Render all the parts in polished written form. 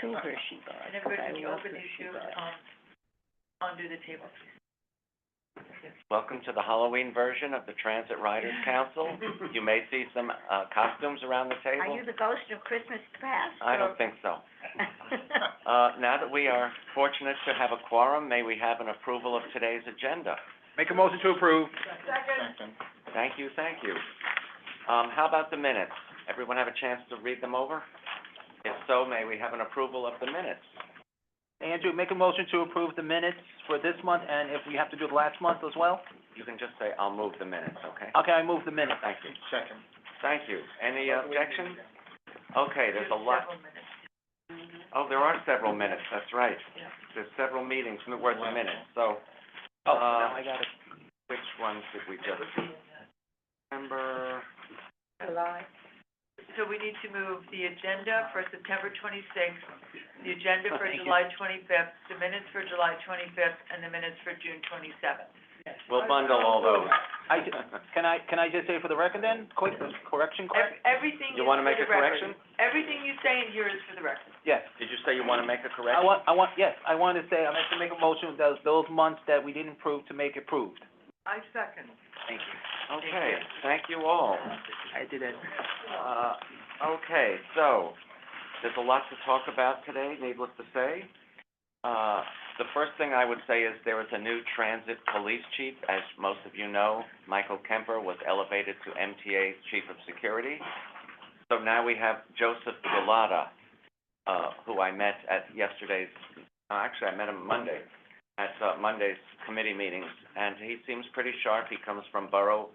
Two Hershey bars. And everybody, I can you love open these Hershey shoes, bars. under the table, please? Welcome to the Halloween version of the Transit Riders Council. You may see some, costumes around the Are table. you the ghost of Christmas past? I don't think so. Now that we are fortunate to have a quorum, may we have an approval of today's agenda? Make a motion to approve. Second. Thank you, thank you. How about the minutes? Everyone have a chance to read them over? If so, may we have an approval of the minutes? Andrew, make a motion to approve the minutes for this month, and if we have to do the last month as well? You can just say, I'll move the minutes, okay? Okay, I move the minutes. Thank you. Second. Thank you. Any objections? Okay, there's a lot. Several minutes. Oh, there are several minutes, that's right. Yeah. There's several meetings worth of minutes, so, Oh, now I got it. which ones did we just remember? July. So we need to move the agenda for September 26th, the agenda for Thank you. July 25th, the minutes for July 25th, and the minutes for June 27th. We'll bundle all those. Can I just say for the record then, quick, correction, quick? Everything is You wanna for make the a correction? record. Everything you say in here is for the record. Yes. Did you say you wanna make a I correction? want, yes, I want to say, I meant to make a motion, those months that we didn't approve to make it approved. I second. Thank you. Okay, thank you all. I did it. Okay, so, there's a lot to talk about today, needless to say. The first thing I would say is there is a new transit police chief. As most of you know, Michael Kemper was elevated to MTA's chief of security. So now we have Joseph Gulata, who I met at yesterday's, actually, I met him Monday, at Monday's committee meetings, and he seems pretty sharp. He comes from Borough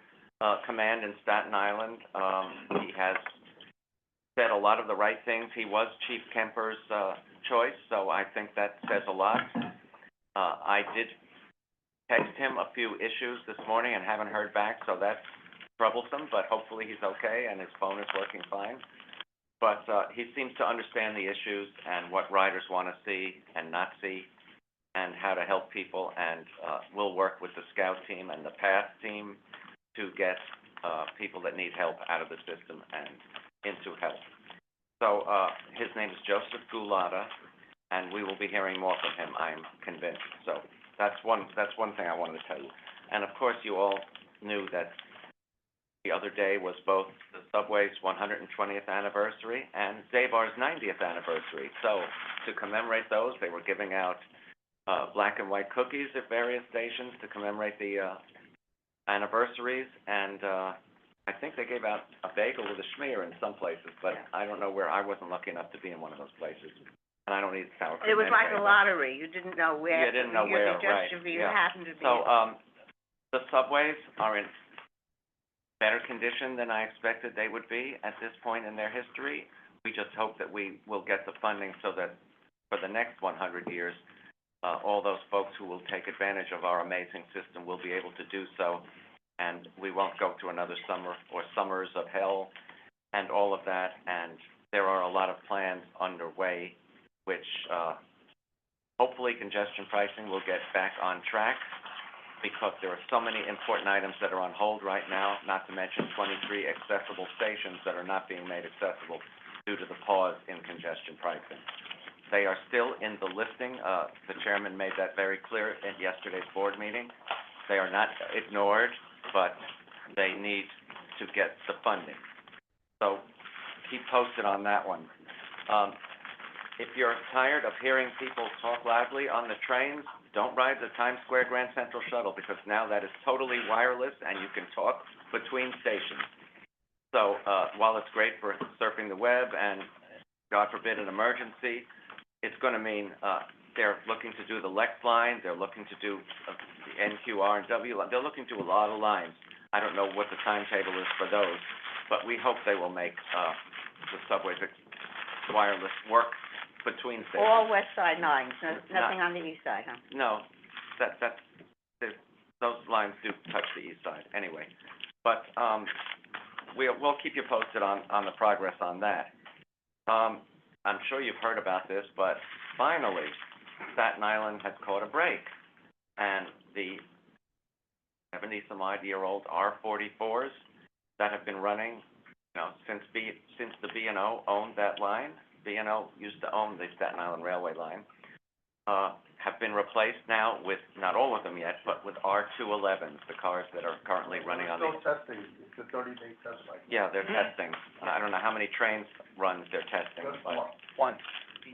Command in Staten Island. He has said a lot of the right things. He was Chief Kemper's choice, so I think that says a lot. I did text him a few issues this morning and haven't heard back, so that's troublesome, but hopefully he's okay and his phone is working fine. But he seems to understand the issues and what riders want to see and not see, and how to help people, and we'll work with the Scout team and the PATH team to get people that need help out of the system and into help. So, his name is Joseph Gulata, and we will be hearing more from him, I'm convinced. So, that's one thing I wanted to tell you. And of course, you all knew that the other day was both the subway's 120th anniversary and Zabar's 90th anniversary. So, to commemorate those, they were giving out black and white cookies at various stations to commemorate the anniversaries, and I think they gave out a bagel with a schmear in some places, but I don't know where. I wasn't lucky enough to be in one of those places, and I don't eat sour cream. It was like a anyway, lottery, you didn't know where. You didn't know where, right, You yeah. happened to be. So, the subways are in better condition than I expected they would be at this point in their history. We just hope that we will get the funding so that for the next 100 years, all those folks who will take advantage of our amazing system will be able to do so, and we won't go through another summer or summers of hell and all of that. And there are a lot of plans underway, which hopefully congestion pricing will get back on track, because there are so many important items that are on hold right now, not to mention 23 accessible stations that are not being made accessible due to the pause in congestion pricing. They are still in the listing. The chairman made that very clear at yesterday's board meeting. They are not ignored, but they need to get the funding. So keep posted on that one. If you're tired of hearing people talk loudly on the trains, don't ride the Times Square Grand Central Shuttle, because now that is totally wireless and you can talk between stations. So while it's great for surfing the web and, God forbid, an emergency, it's going to mean they're looking to do the Lex line, they're looking to do the NQR and W line. They're looking to a lot of lines. I don't know what the timetable is for those, but we hope they will make the subways wireless work between stations. All west side lines, nothing on the east side, huh? No, those lines do touch the east side anyway. But we'll keep you posted on the progress on that. I'm sure you've heard about this, but finally, Staten Island has caught a break, and the 70-some-odd-year-old R44s that have been running, since the B&O owned that line, B&O used to own the Staten Island Railway line, have been replaced now with, not all of them yet, but with R211s, the cars that are currently running on these. Still testing, it's a 30-day test cycle. Yeah, they're testing. I don't know how many trains runs they're testing, Just but, one.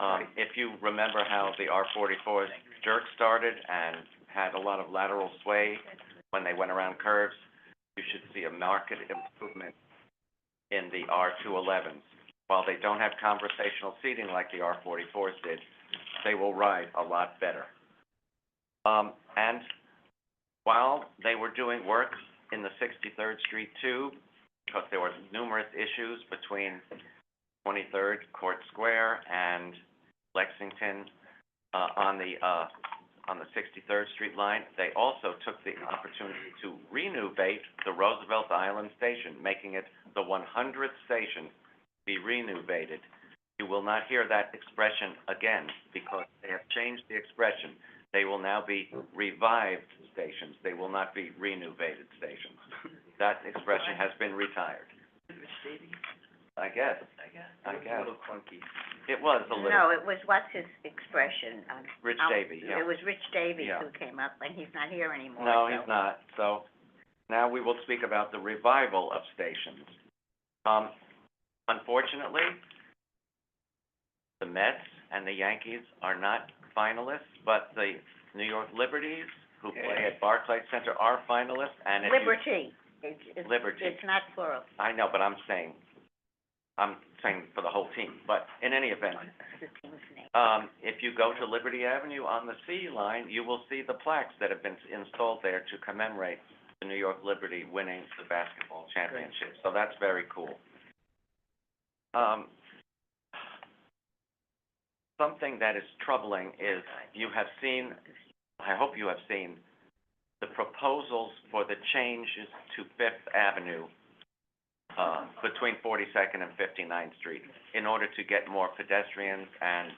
One. if you remember how the R44s jerk started and had a lot of lateral sway when they went around curves, you should see a marked improvement in the R211s. While they don't have conversational seating like the R44s did, they will ride a lot better. And while they were doing work in the 63rd Street tube, because there were numerous issues between 23rd Court Square and Lexington, on the 63rd Street line, they also took the opportunity to renovate the Roosevelt Island station, making it the 100th station to be renovated. You will not hear that expression again, because they have changed the expression. They will now be revived stations. They will not be renovated stations. That expression has been retired. Rich Davy, I guess. I guess. I guess. A little clunky. It was a little. No, it was, what's his expression? Rich Davy, yeah. It was Rich Davies Yeah. who came up, and he's not here anymore. No, so- he's not. So now we will speak about the revival of stations. Unfortunately, the Mets and the Yankees are not finalists, but the New York Liberties, who play at Barclays Center, are finalists, and if you... Liberty. It's Liberty. It's not plural. I know, but I'm saying for the whole team, but in any event, It's the team's name. if you go to Liberty Avenue on the C line, you will see the plaques that have been installed there to commemorate the New York Liberty winning the basketball championship, so that's very cool. Something that is troubling is you have seen, I hope you have seen, the proposals for the changes to Fifth Avenue, between 42nd and 59th Street, in order to get more pedestrians and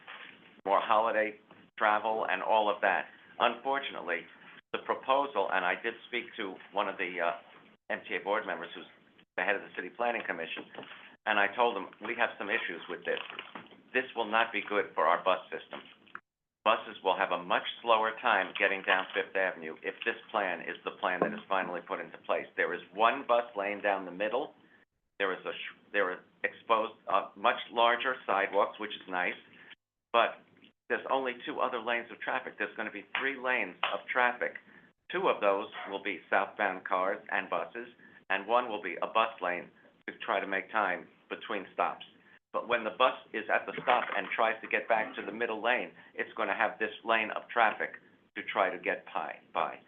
more holiday travel and all of that. Unfortunately, the proposal, and I did speak to one of the, MTA board members who's the head of the City Planning Commission, and I told him, we have some issues with this. This will not be good for our bus system. Buses will have a much slower time getting down Fifth Avenue if this plan is the plan that is finally put into place. There is one bus lane down the middle. There are exposed, much larger sidewalks, which is nice, but there's only two other lanes of traffic. There's gonna be 3 lanes of traffic. 2 of those will be southbound cars and buses, and 1 will be a bus lane to try to make time between stops. But when the bus is at the stop and tries to get back to the middle lane, it's gonna have this lane of traffic to try to get by.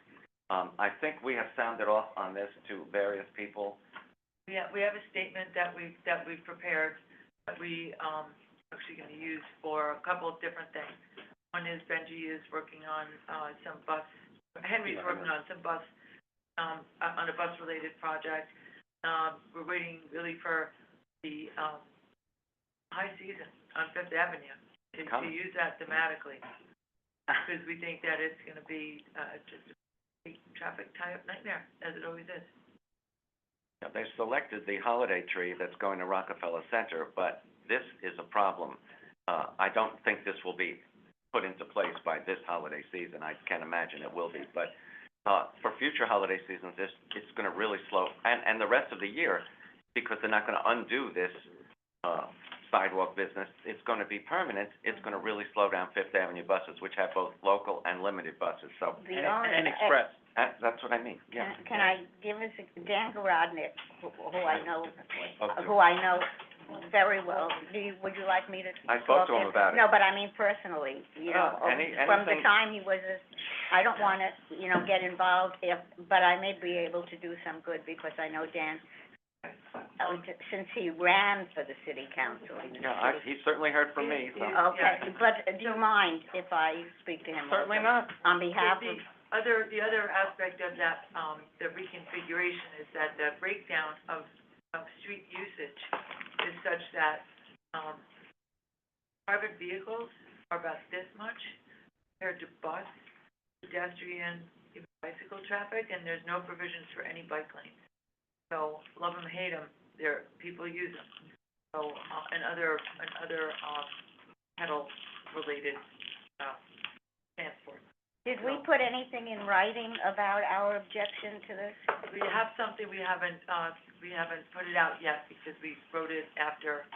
I think we have sounded off on this to various people. Yeah, we have a statement that we've prepared, that we, actually gonna use for a couple of different things. One is Benji is working on, Henry's working on some bus, on a bus-related project. We're waiting really for the, high season on Fifth Avenue to use that thematically, because we think that it's gonna be, just a big traffic tie-up nightmare, as it always is. Yeah, they selected the holiday tree that's going to Rockefeller Center, but this is a problem. I don't think this will be put into place by this holiday season. I can't imagine it will be, but, for future holiday seasons, it's gonna really slow, and the rest of the year, because they're not gonna undo this, sidewalk business, it's gonna be permanent, it's gonna really slow down Fifth Avenue buses, which have both local and limited buses, so, And express. that's what I mean, yeah. Can I give us, Dan Garodnick, who I know very well, would you like me to I spoke to talk him about it. No, but I mean personally, you know, from the anything- time he was I don't wanna, get involved but I may be able to do some good, because I know Dan, since he ran for the city council. Yeah, he certainly heard from me, so. Okay, but do you mind if I speak to him? Certainly also? not. On behalf The of, the other aspect of that, the reconfiguration is that the breakdown of street usage is such that, private vehicles are about this much compared to bus, pedestrian, even bicycle traffic, and there's no provisions for any bike lanes. So, love them, hate them, people use them. so, and other, pedal-related, transport. Did we put anything in writing about our objection to this? We have something, we haven't put it out yet because we wrote it after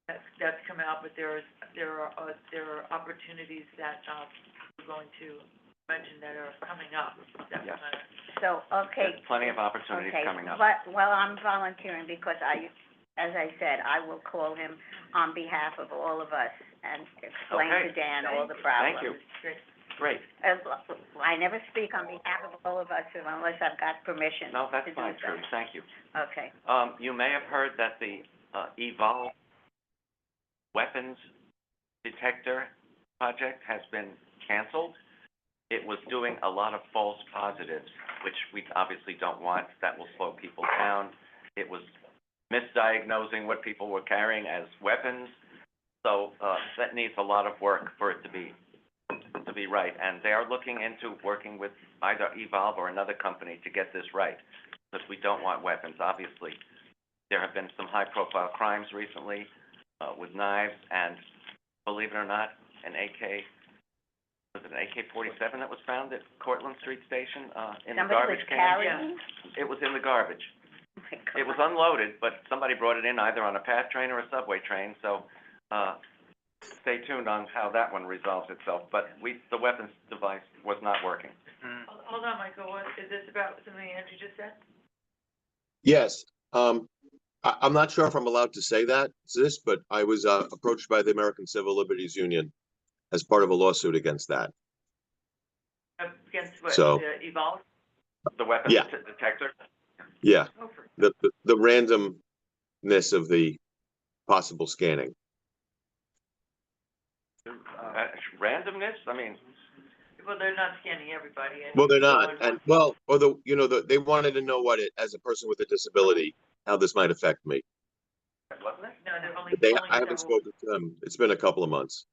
that's come out, but there are opportunities that, we're going to mention that are coming up. That Yes. we're gonna- So, okay. There's plenty of opportunities Okay, coming up. but, well, I'm volunteering because as I said, I will call him on behalf of all of us and explain Okay. to Dan all the problems. Thank you. Great. Great. I never speak on behalf of all of us unless I've got permission No, that's to do fine, so. Trudy, thank you. Okay. You may have heard that the, Evolve weapons detector project has been canceled. It was doing a lot of false positives, which we obviously don't want. That will slow people down. It was misdiagnosing what people were carrying as weapons. So, that needs a lot of work for it to be right. And they are looking into working with either Evolve or another company to get this right, because we don't want weapons, obviously. There have been some high-profile crimes recently, with knives, and believe it or not, was it an AK-47 that was found at Cortlandt Street Station, in the garbage can? Somebody was carrying? It was in the garbage. Oh, my God. It was unloaded, but somebody brought it in either on a PATH train or a subway train, so, stay tuned on how that one resolves itself. But the weapons device was not working. Mm. Hold on, Michael, what, is this about something Andrew just said? Yes, I'm not sure if I'm allowed to say that, but I was approached by the American Civil Liberties Union as part of a lawsuit against that. Against what, So- Evolve? The weapons Yeah. detector? Yeah, Oh, for- the randomness of the possible scanning. Randomness? I mean, Well, they're not scanning everybody. Well, they're not, and they wanted to know as a person with a disability, how this might affect me. wasn't it? No, they're only, But I haven't spoken to them. It's been a couple of months.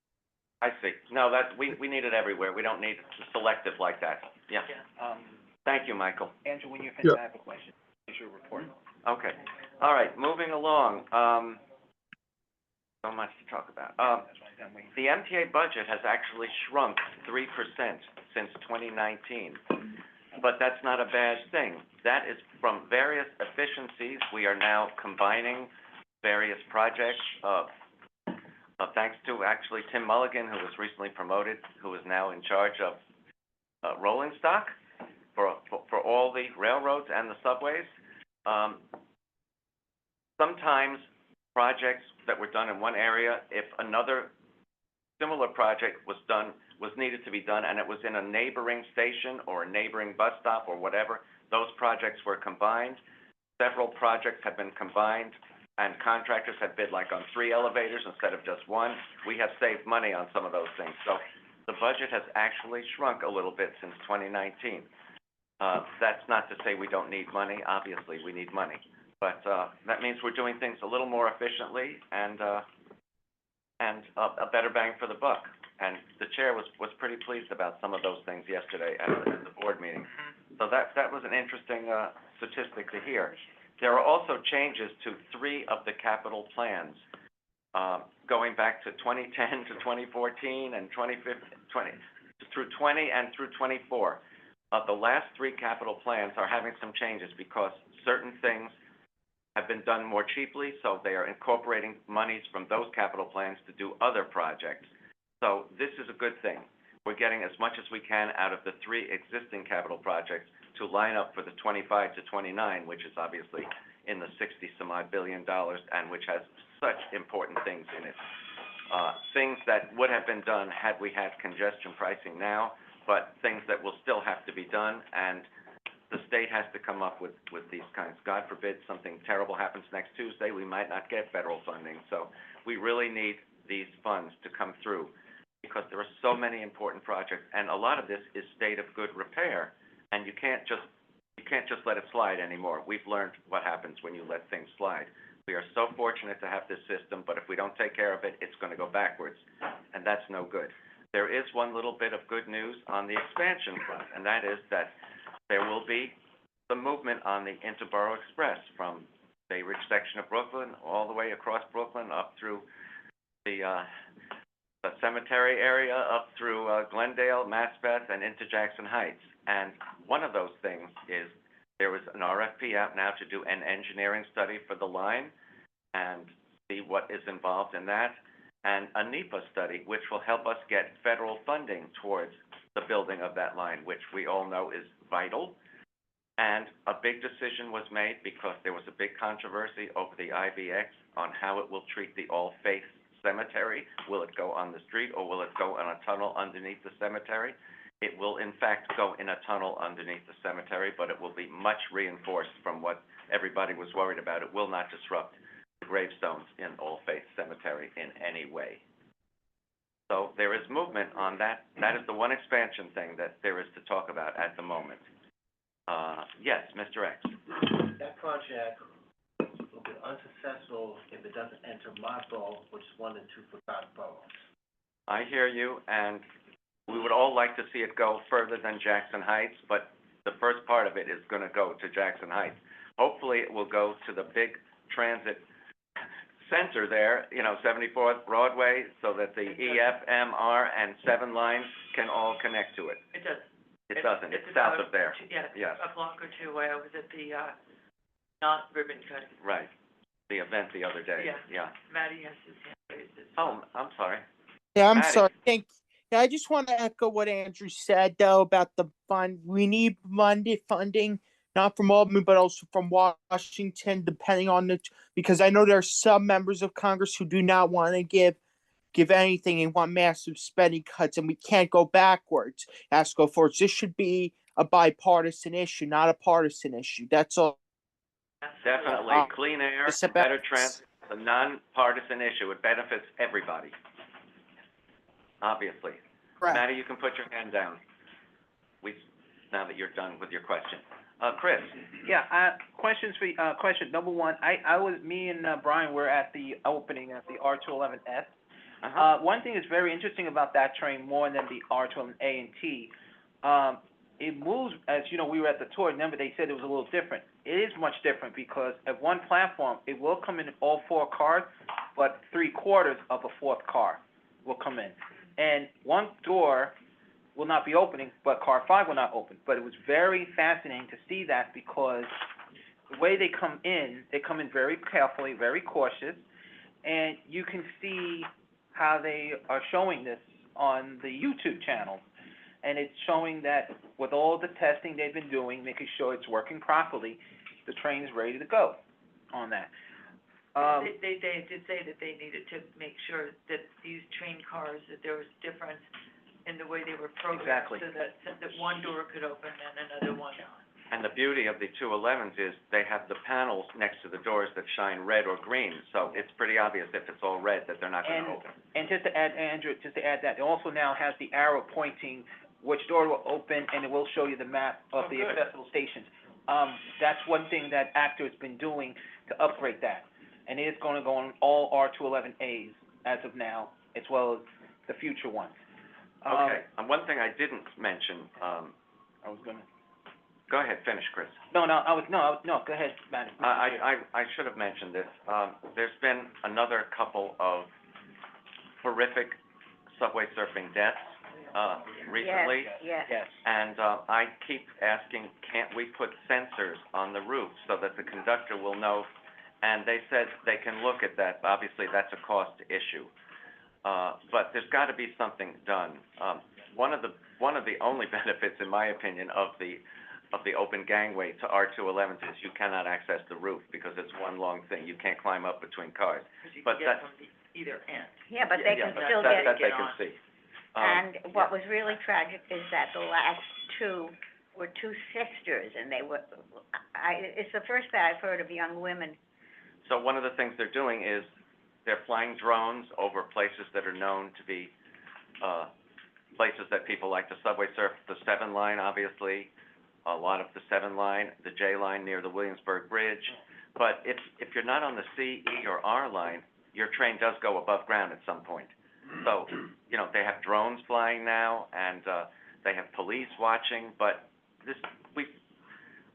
I see. No, we need it everywhere. We don't need it selective like that. Yeah. Yeah. Thank you, Michael. Andrew, when you're finished, Yeah. I have a question. Is your report? Okay. All right, moving along. So much to talk about. The MTA budget has actually shrunk 3% since 2019, but that's not a bad thing. That is from various efficiencies. We are now combining various projects, thanks to actually Tim Mulligan, who was recently promoted, who is now in charge of rolling stock for all the railroads and the subways. Sometimes projects that were done in one area, if another similar project was needed to be done, and it was in a neighboring station or a neighboring bus stop or whatever, those projects were combined. Several projects have been combined, and contractors have bid like on 3 elevators instead of just 1. We have saved money on some of those things. So the budget has actually shrunk a little bit since 2019. That's not to say we don't need money. Obviously, we need money. But that means we're doing things a little more efficiently and a better bang for the buck. And the chair was pretty pleased about some of those things yesterday at the board meeting. So that was an interesting statistic to hear. There are also changes to 3 of the capital plans, going back to 2010 to 2014 and 2015, through 20 and through 24. The last 3 capital plans are having some changes because certain things have been done more cheaply, so they are incorporating monies from those capital plans to do other projects. So this is a good thing. We're getting as much as we can out of the 3 existing capital projects to line up for the 25 to 29, which is obviously in the 60-some-odd billion dollars, and which has such important things in it. Things that would have been done had we had congestion pricing now, but things that will still have to be done, and the state has to come up with these kinds. God forbid something terrible happens next Tuesday, we might not get federal funding. So we really need these funds to come through because there are so many important projects, and a lot of this is state of good repair, and you can't just let it slide anymore. We've learned what happens when you let things slide. We are so fortunate to have this system, but if we don't take care of it, it's going to go backwards, and that's no good. There is one little bit of good news on the expansion front, and that is that there will be some movement on the Interborough Express from Bay Ridge section of Brooklyn, all the way across Brooklyn, up through the cemetery area, up through, Glendale, Maspeth, and into Jackson Heights. And one of those things is, there was an RFP out now to do an engineering study for the line and see what is involved in that, and a NEPA study, which will help us get federal funding towards the building of that line, which we all know is vital. And a big decision was made because there was a big controversy over the IBX on how it will treat the All Faith Cemetery. Will it go on the street, or will it go in a tunnel underneath the cemetery? It will, in fact, go in a tunnel underneath the cemetery, but it will be much reinforced from what everybody was worried about. It will not disrupt the gravestones in All Faith Cemetery in any way. So there is movement on that. That is the one expansion thing that there is to talk about at the moment. Yes, Mr. X. That project will be unsuccessful if it doesn't enter my borough, which is one of the two forgotten boroughs. I hear you, and we would all like to see it go further than Jackson Heights, but the first part of it is gonna go to Jackson Heights. Hopefully, it will go to the big transit center there, 74th Broadway, so that the EF, MR, and 7 lines can all connect to it. It does. It doesn't, it's south of there. Yeah, Yes. a block or two away. I was at the, not ribbon cutting. Right, the event the other day, Yeah. yeah. Maddie has his hand raised. Oh, I'm sorry. Yeah, I'm Maddie. sorry. Yeah, I just want to echo what Andrew said, though, about the fund. We need funding, not from Albany, but also from Washington, depending on because I know there are some members of Congress who do not want to give anything and want massive spending cuts, and we can't go backwards. It has to go forwards. This should be a bipartisan issue, not a partisan issue. That's all. Definitely, clean air, it's about- better transit, it's a non-partisan issue, it benefits everybody. Obviously. Correct. Maddie, you can put your hand down. Now that you're done with your question. Chris? Yeah, questions for, question number one, me and Brian were at the opening at the R211S. One thing that's very interesting about that train, more than the R211A and T, it moves, as you know, we were at the tour, remember they said it was a little different. It is much different because at one platform, it will come in all 4 cars, but 3/4 of a 4th car will come in. And one door will not be opening, but car 5 will not open. But it was very fascinating to see that because the way they come in very carefully, very cautious, and you can see how they are showing this on the YouTube channel. And it's showing that with all the testing they've been doing, making sure it's working properly, the train's ready to go on that. They did say that they needed to make sure that these train cars, that there was difference in the way they were programmed. Exactly. So that one door could open and another one not. And the beauty of the 211s is they have the panels next to the doors that shine red or green, so it's pretty obvious if it's all red that they're not gonna open. And just to add, Andrew, that, it also now has the arrow pointing which door will open, and it will show you the map of the good. accessible stations. That's one thing that Actor has been doing to upgrade that. And it is gonna go on all R211As as of now, as well as the future ones. Okay, and one thing I didn't mention, I was gonna, go ahead, finish, Chris. no, go ahead, Matt. I should have mentioned this. There's been another couple of horrific subway surfing deaths, recently. Yes. Yes. And, I keep asking, can't we put sensors on the roof so that the conductor will know? And they said they can look at that. Obviously, that's a cost issue. But there's gotta be something done. One of the only benefits, in my opinion, of the open gangway to R211s is you cannot access the roof because it's one long thing. You can't climb up between cars. Because you But can get from either end. Yeah, but they Yeah, can still that get, they can see. and Yeah. what was really tragic is that the last 2 were 2 sisters, and they were, it's the first that I've heard of young women. So one of the things they're doing is they're flying drones over places that are known to be, places that people like to subway surf. The 7 line, obviously, a lot of the 7 line, the J line near the Williamsburg Bridge. But if you're not on the C, E, or R line, your train does go above ground at some point. So, they have drones flying now, and, they have police watching, but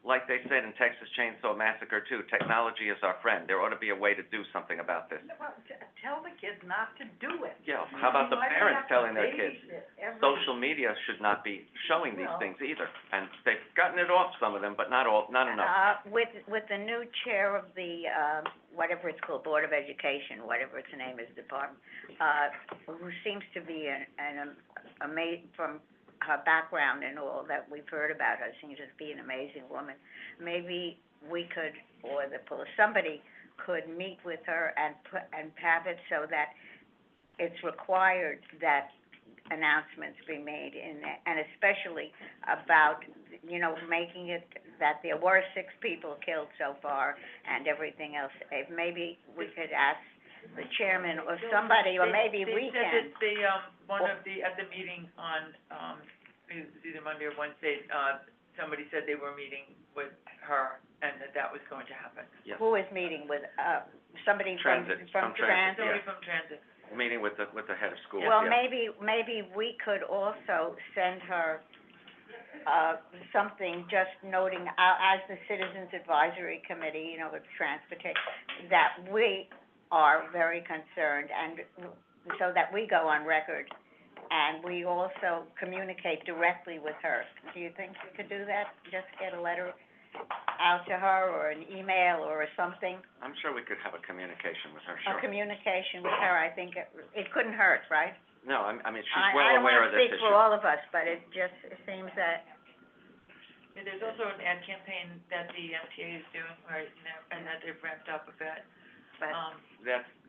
like they said in Texas Chainsaw Massacre 2, technology is our friend. There ought to be a way to do something about this. Well, tell the kids not to do it. Yeah, how about the Why do we parents have to telling their kids? babysit every- Social media should not be showing these Well- things either, and they've gotten it off, some of them, but not all, not enough. With the new chair of the, whatever it's called, Board of Education, whatever its name is, department, who seems to be from her background and all that we've heard about her, seems to be an amazing woman. Maybe we could, or somebody could meet with her and have it so that it's required that announcements be made and especially about, making it that there were 6 people killed so far and everything else. If maybe we could ask the chairman or somebody, or maybe we can. They said that at the meeting on, it was either Monday or Wednesday, somebody said they were meeting with her and that was going to happen. Yeah. Who is meeting with, somebody from Transit, from from Transit, Transit? Somebody from Transit. Meeting with the head of school, Well, yeah. maybe we could also send her, something just noting, as the Citizens Advisory Committee, with transportation, that we are very concerned, and so that we go on record, and we also communicate directly with her. Do you think we could do that? Just get a letter out to her, or an email, or something? I'm sure we could have a communication with her, A sure. communication with her, I think it couldn't hurt, right? No, I mean, she's I well don't aware wanna of this speak issue. for all of us, but it seems that, And there's also an ad campaign that the MTA is doing right now, and that they've ramped up a bit. but,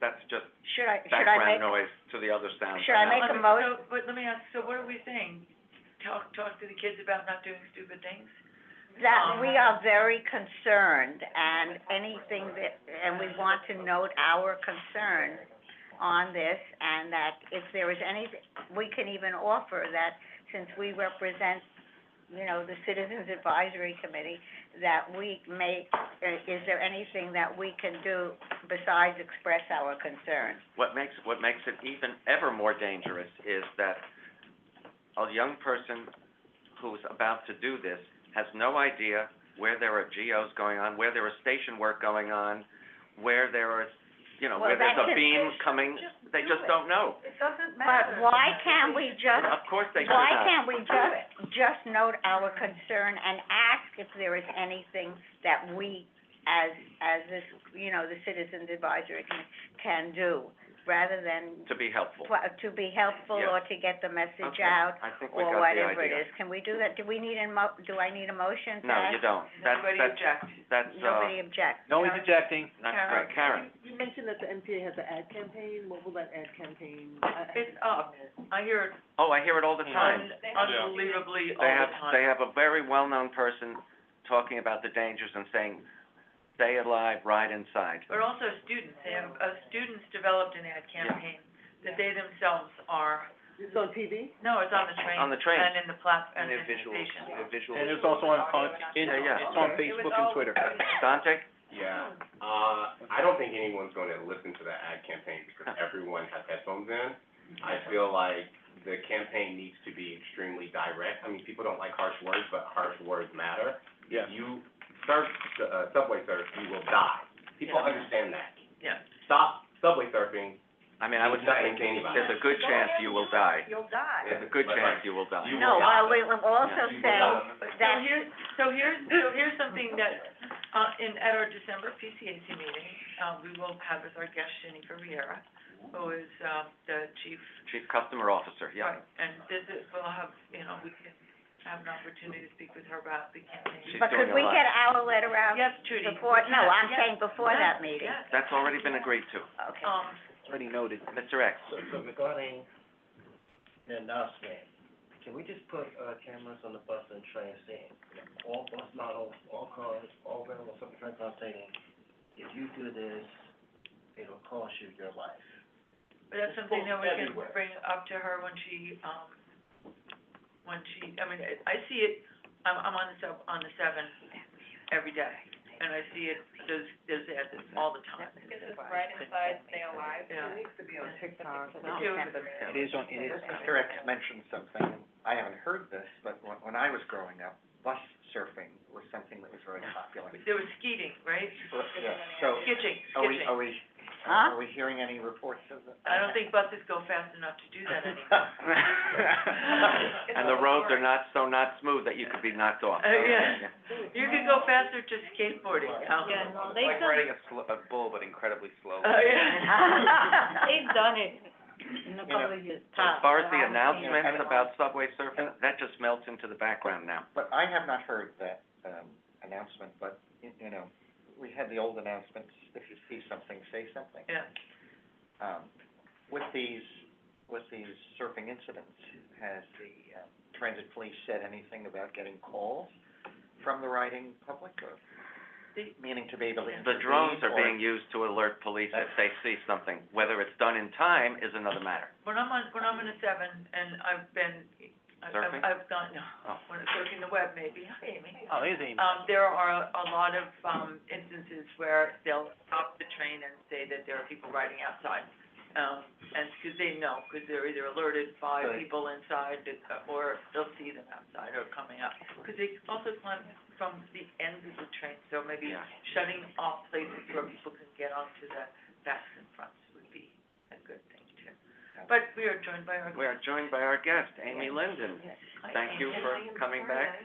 That's just should I background make, noise to the other sounds. should I make a motion? But let me ask, so what are we saying? Talk to the kids about not doing stupid things? That we are very concerned, and anything and we want to note our concern on this, and that if there is anything, we can even offer that, since we represent, the Citizens Advisory Committee, that we is there anything that we can do besides express our concern? What makes it even ever more dangerous is that a young person who's about to do this has no idea where there are GOs going on, where there is station work going on, where there is, where there's a beam coming, they just don't know. It doesn't But why can't we just, Of course they should why not. can't we just note our concern and ask if there is anything that we, as this, the Citizens Advisory Committee, can do, rather than To be helpful. to be helpful Yeah. or to get the message Okay, out, I think we or got the whatever it idea. is. Can we do that? Do I need a motion to No, that? you don't. Nobody objects. That's, Nobody objects. No one's objecting. that's great. Karen? You mentioned that the MTA has an ad campaign. What will that ad campaign? It's up. I hear it Oh, I hear it all the time. unbelievably all the time. They have a very well-known person talking about the dangers and saying, stay alive, ride inside. But also students, they have, students developed an ad campaign that they themselves are, It's on TV? no, it's on the train. On the train. And in the and in the station. And it's also on Yeah. it's on Facebook and Twitter. Dante? Yeah, I don't think anyone's gonna listen to the ad campaign because everyone has headphones in. I feel like the campaign needs to be extremely direct. I mean, people don't like harsh words, but harsh words matter. Yeah. If you surf, subway surf, you will die. People Yeah. understand that. Yeah. Stop subway surfing. I mean, I would say, Nothing to anybody. there's a good chance you will die. You'll die. There's a good chance you will die. You No, will die. we will also You will say die. that, So here's something that, at our December PCAC meeting, we will have as our guest Shaniqua Riera, who is, the chief. Chief Customer Officer, yeah. Right, and we'll have, we can have an opportunity to speak with her about the campaign. She's but doing could a we lot. get our letter out Yes, Trudy. before, no, I'm Yes. saying before Yes, that meeting? yes. That's already been agreed to. Okay. Already noted. Mr. X? So regarding the announcement, can we just put, cameras on the bus and train saying, all bus models, all cars, all railroad, something like that, saying, if you do this, it'll cost you your life. But that's something that we can Everywhere. bring up to her when she, I mean, I see it, I'm on the 7 every day, and I see it, there's ads all the time. This is right inside Stay Alive. Yeah. It needs to be on TikTok. It is on, it is. Mr. X mentioned something, I haven't heard this, but when I was growing up, bus surfing was something that was very popular. There was skeeting, right? Yeah, so, Skitching, are we, skitching. Huh? are we hearing any reports of that? I don't think buses go fast enough to do that anymore. And the roads are not smooth that you could be knocked off. Yeah. You could go faster just skateboarding now. Yeah, no, It's like riding a bull, but incredibly slowly. Oh, yeah. they've done it in a couple of years As past. far as the I haven't seen it. announcements about subway surfing, that just melts into the background now. But I have not heard that, announcement, but, you know, we had the old announcements, if you see something, say something. Yeah. With these surfing incidents, has the, transit police said anything about getting calls from the riding public, or meaning to be able to The drones are intervene, or- being used to alert police if they see something. Whether it's done in time is another matter. When I'm in a 7, and Surfing? I've gone, no, Oh. when I'm surfing the web, maybe, hi, Amy. Oh, there's Amy. There are a lot of, instances where they'll stop the train and say that there are people riding outside. And, because they know, because they're either alerted by Right. people inside, or they'll see them outside or coming up. Because they also climb from the end of the train, so maybe Yeah. shutting off places where people can get onto the backs and fronts would be a good thing too. But we are joined by our. We are joined by our guest, Amy Linden. Thank you for coming back.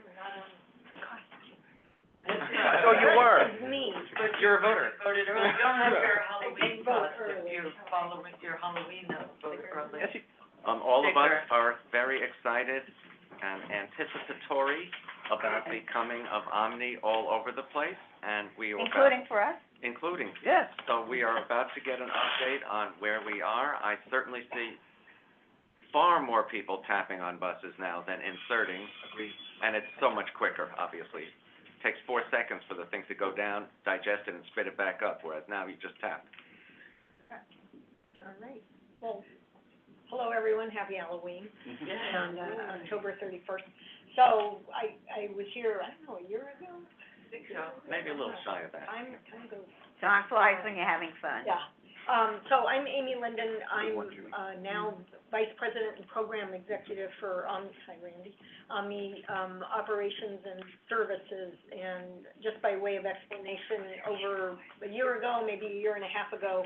Oh, you were? Me. But You're a voter. Voted early. You don't have your vote Halloween bus, early. if you're following your Halloween, vote early. Yes, you, All of us Sticker. are very excited and anticipatory about the coming of Omni all over the place, and we are about, Including for us? including. yes. So we are about to get an update on where we are. I certainly see far more people tapping on buses now than inserting, and it's so much quicker, obviously. It takes 4 seconds for the thing to go down, digest it, and spit it back up, whereas now you just tap. All right, well, hello, everyone, happy Halloween, Yeah. on, October 31st. So, I was here, I don't know, a year ago? I think so. Maybe a little shy of that. Time goes. Time flies when you're having fun. Yeah, so I'm Amy Linden, I'm, now Vice President and Program Executive for, hi Randy, Omni, Operations and Services, and just by way of explanation, over a year ago, maybe a year and a half ago,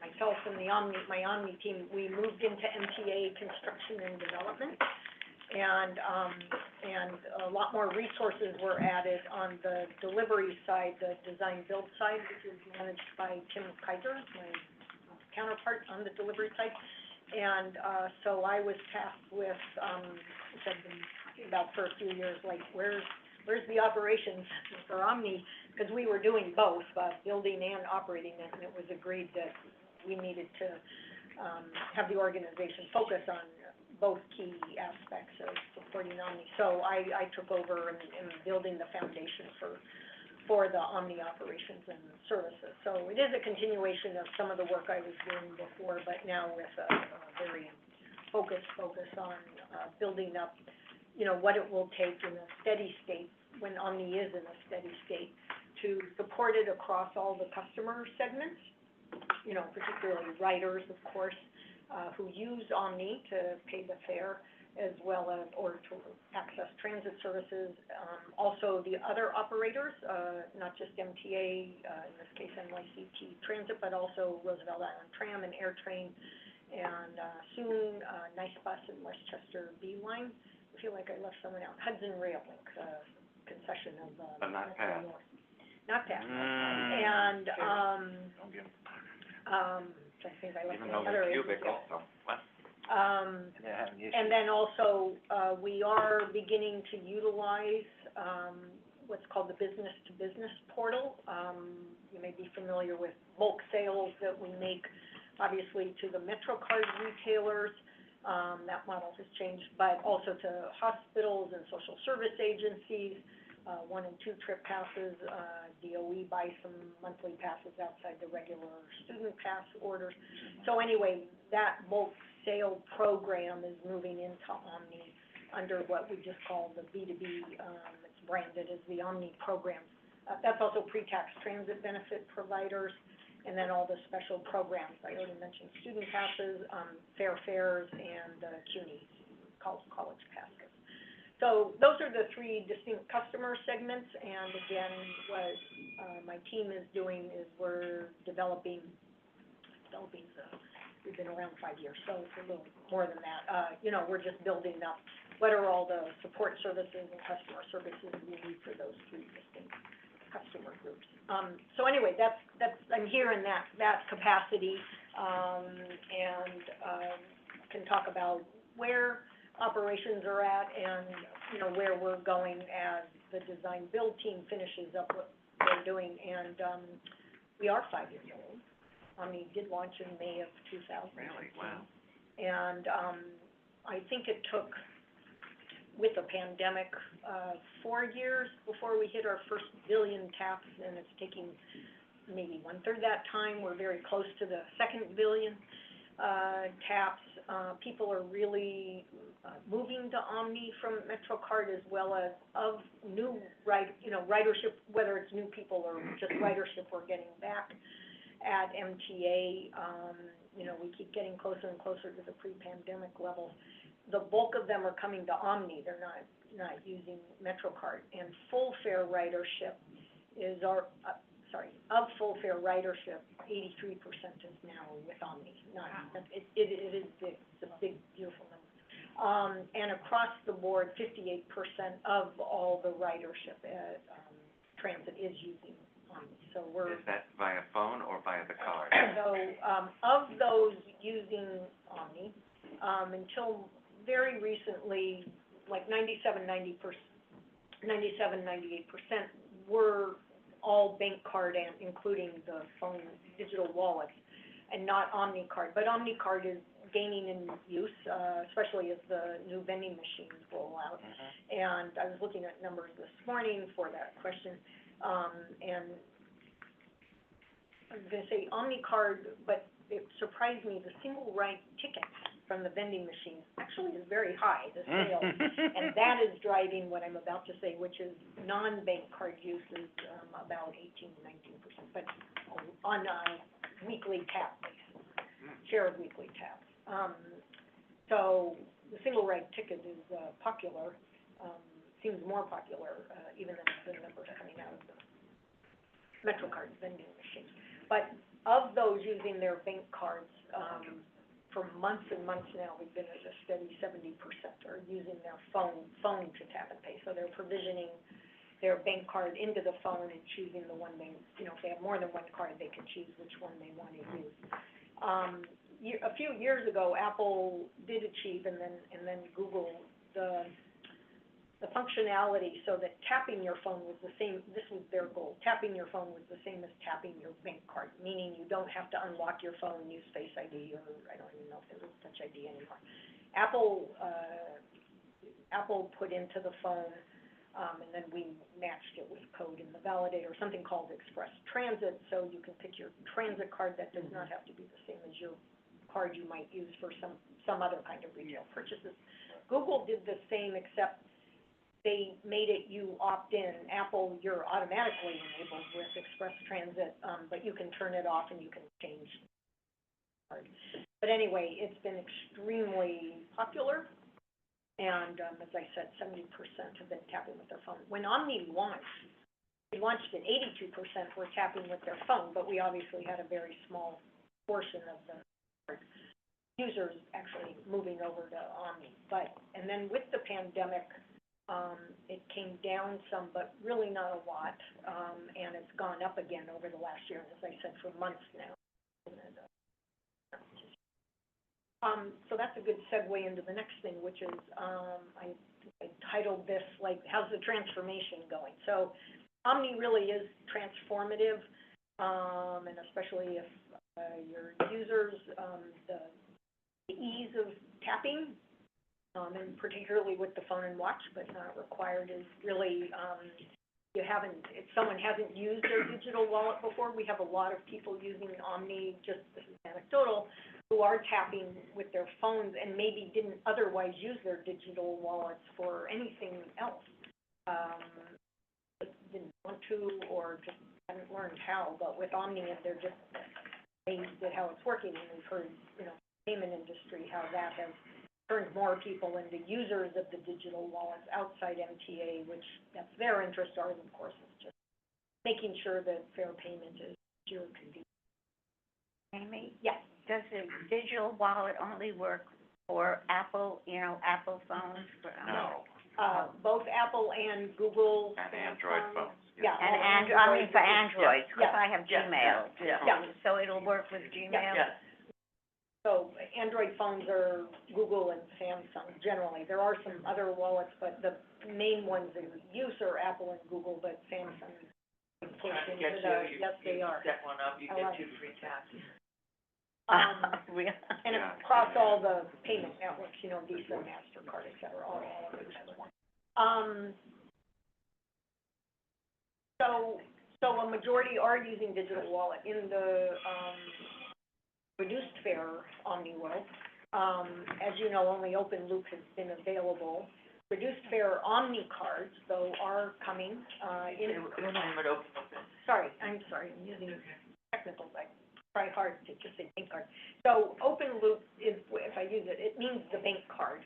myself and my Omni team, we moved into MTA Construction and Development, and a lot more resources were added on the delivery side, the design-build side, which is managed by Tim Kaiser, my counterpart on the delivery side. And, so I was tasked with, which I've been talking about for a few years, like, where's the operations for Omni? Because we were doing both, building and operating it, and it was agreed that we needed to, have the organization focus on both key aspects of supporting Omni. So I took over and building the foundation for the Omni operations and services. So it is a continuation of some of the work I was doing before, but now with a very focus on, building up, you know, what it will take in a steady state, when Omni is in a steady state, to support it across all the customer segments, you know, particularly riders, of course, who use Omni to pay the fare, as well as, or to access transit services. Also the other operators, not just MTA, in this case NYCT Transit, but also Roosevelt Island Tram and AirTrain, and, soon, Nice Bus and Westchester B-Line. I feel like I left someone out. Hudson Rail Link, concession of, But not Metro PATH. North. Not PATH. And, I think I left Even some though other they're agencies cubicle, out. so, what? They're having issues. And then also, we are beginning to utilize, what's called the business-to-business portal. You may be familiar with bulk sales that we make, obviously, to the MetroCard retailers. That model has changed, but also to hospitals and social service agencies, 1 and 2 trip passes. DOE buys some monthly passes outside the regular student pass orders. So anyway, that bulk sale program is moving into Omni under what we just call the B2B, it's branded as the Omni program. That's also pre-tax transit benefit providers, and then all the special programs. I already mentioned student passes, fair fares, and CUNY, college passes. So those are the three distinct customer segments, and again, what, my team is doing is we're developing we've been around 5 years, so it's a little more than that. You know, we're just building up what are all the support services and customer services we need for those three distinct customer groups. So anyway, that's, I'm here in that capacity, and, can talk about where operations are at and, you know, where we're going as the design build team finishes up what they're doing. And, we are 5 years old. Omni did launch in May of 2000. Really? Wow. And, I think it took, with the pandemic, 4 years before we hit our first billion taps, and it's taking maybe 1/3 that time. We're very close to the second billion, taps. People are really, moving to Omni from MetroCard, as well as of new ridership, whether it's new people or just ridership we're getting back at MTA. You know, we keep getting closer and closer to the pre-pandemic levels. The bulk of them are coming to Omni, they're not using MetroCard. And full fare ridership is of full fare ridership, 83% is now with Omni. It is big, it's a big, beautiful number. And across the board, 58% of all the ridership at, transit is using Omni. So we're. Is that via phone or via the card? So, of those using Omni, until very recently, like 98% were all bank card and including the phone digital wallets and not Omni card. But Omni card is gaining in use, especially as the new vending machines roll out. And I was looking at numbers this morning for that question, and I was gonna say Omni card, but it surprised me, the single ride ticket from the vending machines actually is very high, the sales. And that is driving what I'm about to say, which is non-bank card use is, about 18-19%, but on a weekly tap basis, share of weekly taps. So the single ride ticket is, popular, seems more popular, even than the numbers coming out of the MetroCard vending machines. But of those using their bank cards, for months and months now, we've been at a steady 70% are using their phone to tap and pay. So they're provisioning their bank card into the phone and choosing the one they, you know, if they have more than one card, they can choose which one they want to use. A few years ago, Apple did achieve, and then Google, the functionality so that tapping your phone was the same, this was their goal, tapping your phone was the same as tapping your bank card, meaning you don't have to unlock your phone and use Face ID, or I don't even know if there is Touch ID anymore. Apple put into the phone, and then we matched it with code in the validator, something called Express Transit, so you can pick your transit card that does not have to be the same as your card you might use for some other kind of retail purchases. Google did the same, except they made it you opt in. Apple, you're automatically enabled with Express Transit, but you can turn it off and you can change. But anyway, it's been extremely popular, and as I said, 70% have been tapping with their phone. When Omni launched, we launched at 82% were tapping with their phone, but we obviously had a very small portion of the users actually moving over to Omni. And then with the pandemic, it came down some, but really not a lot, and it's gone up again over the last year, as I said, for months now. So that's a good segue into the next thing, which is, I titled this, like, how's the transformation going? So Omni really is transformative, and especially if your users, the ease of tapping, and particularly with the phone and watch, but not required, is really, if someone hasn't used their digital wallet before, we have a lot of people using Omni, just this is anecdotal, who are tapping with their phones and maybe didn't otherwise use their digital wallets for anything else. Didn't want to, or just haven't learned how, but with Omni, they're just amazed at how it's working, and we've heard, payment industry, how that has turned more people into users of the digital wallets outside MTA, which that's their interest. Ours, of course, is just making sure that fair payment is secure, convenient. Amy, Yes. does the digital wallet only work for Apple, Apple phones? No. Both Apple and Google. And Android Samsung. phones. Yeah. And all for Androids, because Yeah. I have Yeah. Gmail. Yeah. Yeah. So it'll work with Gmail? Yes. So Android phones are Google and Samsung generally. There are some other wallets, but the main ones in use are Apple and Google, but Samsung is pushed Trying to into get the, you, yes, they are. set one up, you I get like 2 free tabs. Really? And Yeah. across all the payment networks, Visa, MasterCard, et cetera, all of them. So a majority are using digital wallet in the, reduced fare Omni world. As you know, only open loop has been available. Reduced fare Omni cards, though, are coming, We're not even open. sorry, I'm using technical, I try hard to just say bank card. So open loop is, if I use it, it means the bank card.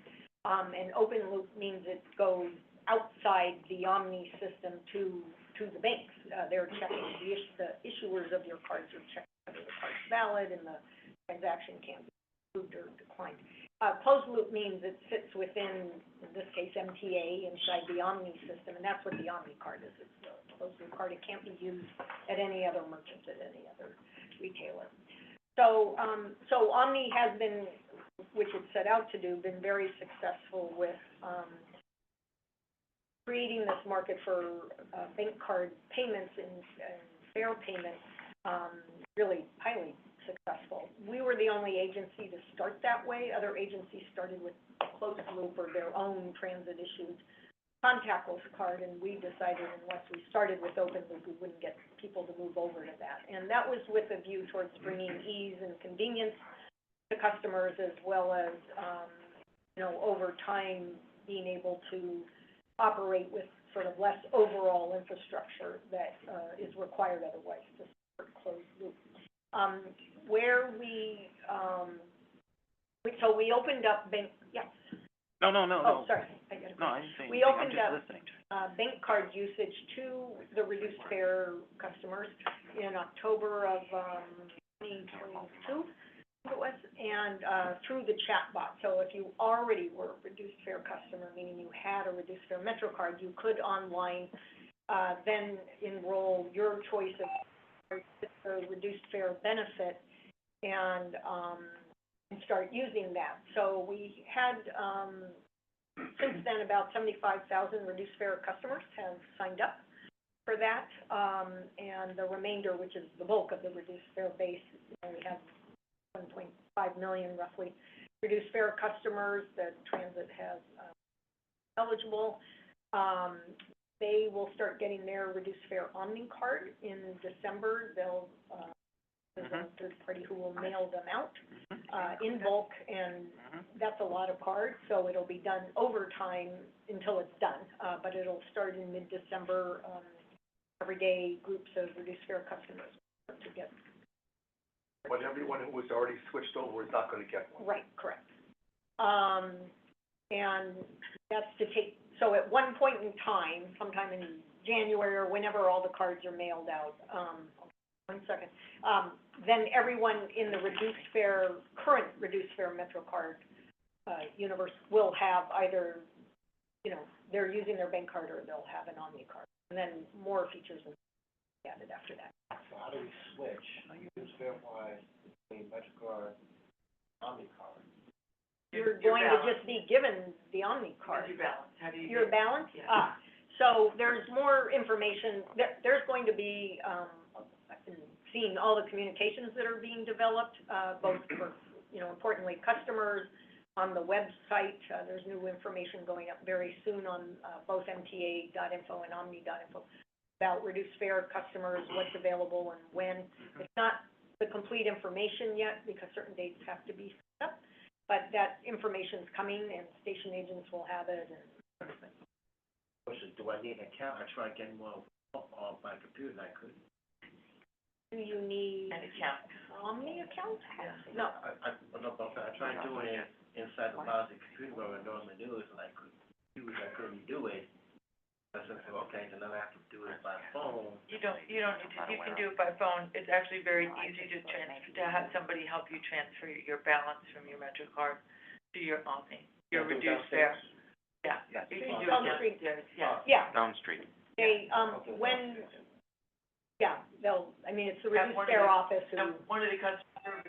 And open loop means it goes outside the Omni system to the banks. They're checking, the issuers of your cards are checking whether the card's valid and the transaction can be approved or declined. Closed loop means it sits within, in this case, MTA inside the Omni system, and that's what the Omni card is. It's a closed loop card. It can't be used at any other merchant, at any other retailer. So, Omni has been, which it set out to do, been very successful with, creating this market for, bank card payments and fare payments, really highly successful. We were the only agency to start that way. Other agencies started with closed loop or their own transit issued contactless card, and we decided unless we started with open loop, we wouldn't get people to move over to that. And that was with a view towards bringing ease and convenience to customers, as well as, over time, being able to operate with sort of less overall infrastructure that, is required otherwise to support closed loop. So we opened up bank, yes. No. Oh, sorry, I got it. No, I didn't say We anything, I'm opened just up, listening. bank card usage to the reduced fare customers in October of, 2022, it was, and, through the chat bot. So if you already were a reduced fare customer, meaning you had a reduced fare Metro card, you could online, then enroll your choice of reduced fare benefit and start using that. So we had, since then, about 75,000 reduced fare customers have signed up for that, and the remainder, which is the bulk of the reduced fare base, we have 1.5 million roughly reduced fare customers that transit has, eligible. They will start getting their reduced fare Omni card in December. They'll, there's a third party who will mail them out, in bulk, and that's a lot of cards, so it'll be done over time until it's done. But it'll start in mid-December, everyday groups of reduced fare customers to get. But everyone who was already switched over is not gonna get one. Right, correct. And that's to take, so at one point in time, sometime in January or whenever all the cards are mailed out, one second, then everyone in the reduced fare, current reduced fare Metro card, universe will have either, they're using their bank card or they'll have an Omni card. And then more features will be added after that. So how do we switch, use fare-wise, between MetroCard, Omni card? You're going to just be given the Omni card. Your balance, how do you? Your balance? Yeah. So there's more information, there's going to be, I've been seeing all the communications that are being developed, both for, importantly, customers on the website. There's new information going up very soon on, both MTA.info and Omni.info about reduced fare customers, what's available and when. It's not the complete information yet because certain dates have to be set up, but that information's coming and station agents will have it and everything. Question, do I need an account? I tried getting one on my computer and I couldn't. Do you need An account. Omni account? Yeah. No. I tried doing it inside the policy computer where I normally do it, like, I couldn't do it. I said, okay, so now I have to do it by phone. You don't need to, you can do it by phone. It's actually very easy to have somebody help you transfer your balance from your MetroCard to your Omni, your Can I do reduced downstairs? fare. Yeah, Yes. you can do it Downstream. downstairs, yeah. Yeah, Down Street. they, when, yeah, they'll, I mean, it's the Have reduced one of fare the- office And who, one of the customers,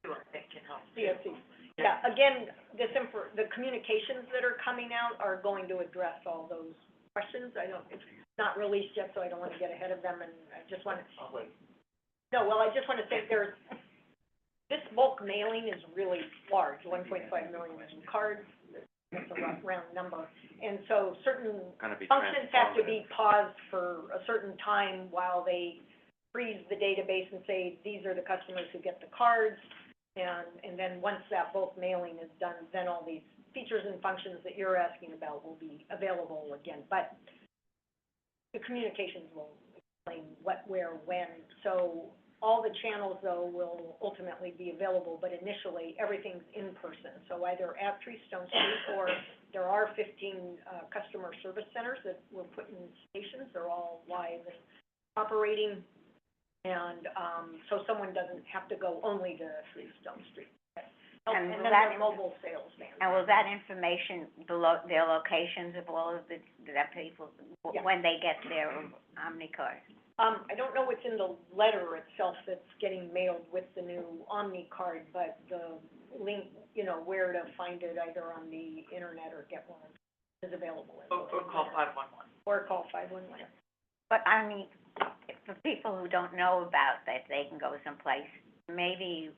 too, I think, can help. CSC. Yeah, again, the communications that are coming out are going to address all those questions. It's not released yet, so I don't wanna get ahead of them, and I just wanna, Oh, wait. no, well, I just wanna say this bulk mailing is really large, 1.5 million cards, that's a round number. And so certain Gonna be functions have to transformative. be paused for a certain time while they freeze the database and say, these are the customers who get the cards. And then once that bulk mailing is done, then all these features and functions that you're asking about will be available again. But the communications will explain what, where, when. So all the channels, though, will ultimately be available, but initially, everything's in person. So either at 3 Stone Street, or there are 15 customer service centers that we're putting in stations. They're all live and operating. And so someone doesn't have to go only to 3 Stone Street. And And will then that their mobile sales vans. And will that information, below their locations of all of the people, Yeah. when they get their OmniCard? I don't know what's in the letter itself that's getting mailed with the new Omni card, but the link, you know, where to find it, either on the internet or get one, is available. in the Or call letter. 511. Or call 511. But I mean, for people who don't know about that, they can go someplace, maybe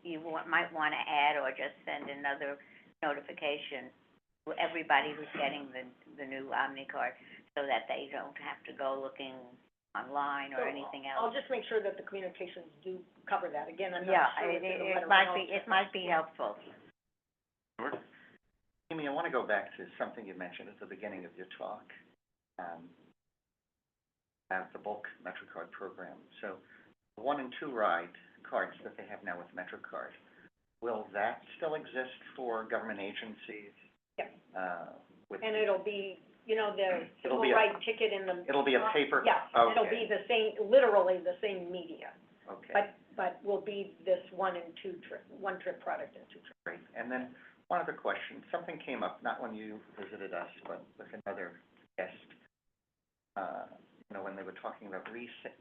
might wanna add or just send another notification to everybody who's getting the new OmniCard, so that they don't have to go looking online or So anything I'll else. just make sure that the communications do cover that. Again, I'm Yeah, not sure what's in the letter. it might be helpful. Sure. Amy, I want to go back to something you mentioned at the beginning of your talk, about the bulk MetroCard program. So, the 1 and 2 ride cards that they have now with MetroCard, will that still exist for government agencies? Yeah. With, And it'll be, you know, the It'll single be a- ride ticket in the. it'll be a paper? Yeah, it'll Okay. be the same, literally the same media, Okay. but will be this 1 and 2 trip, 1 trip product and 2 trip. Great. And then, one other question. Something came up, not when you visited us, but with another guest. You know, when they were talking about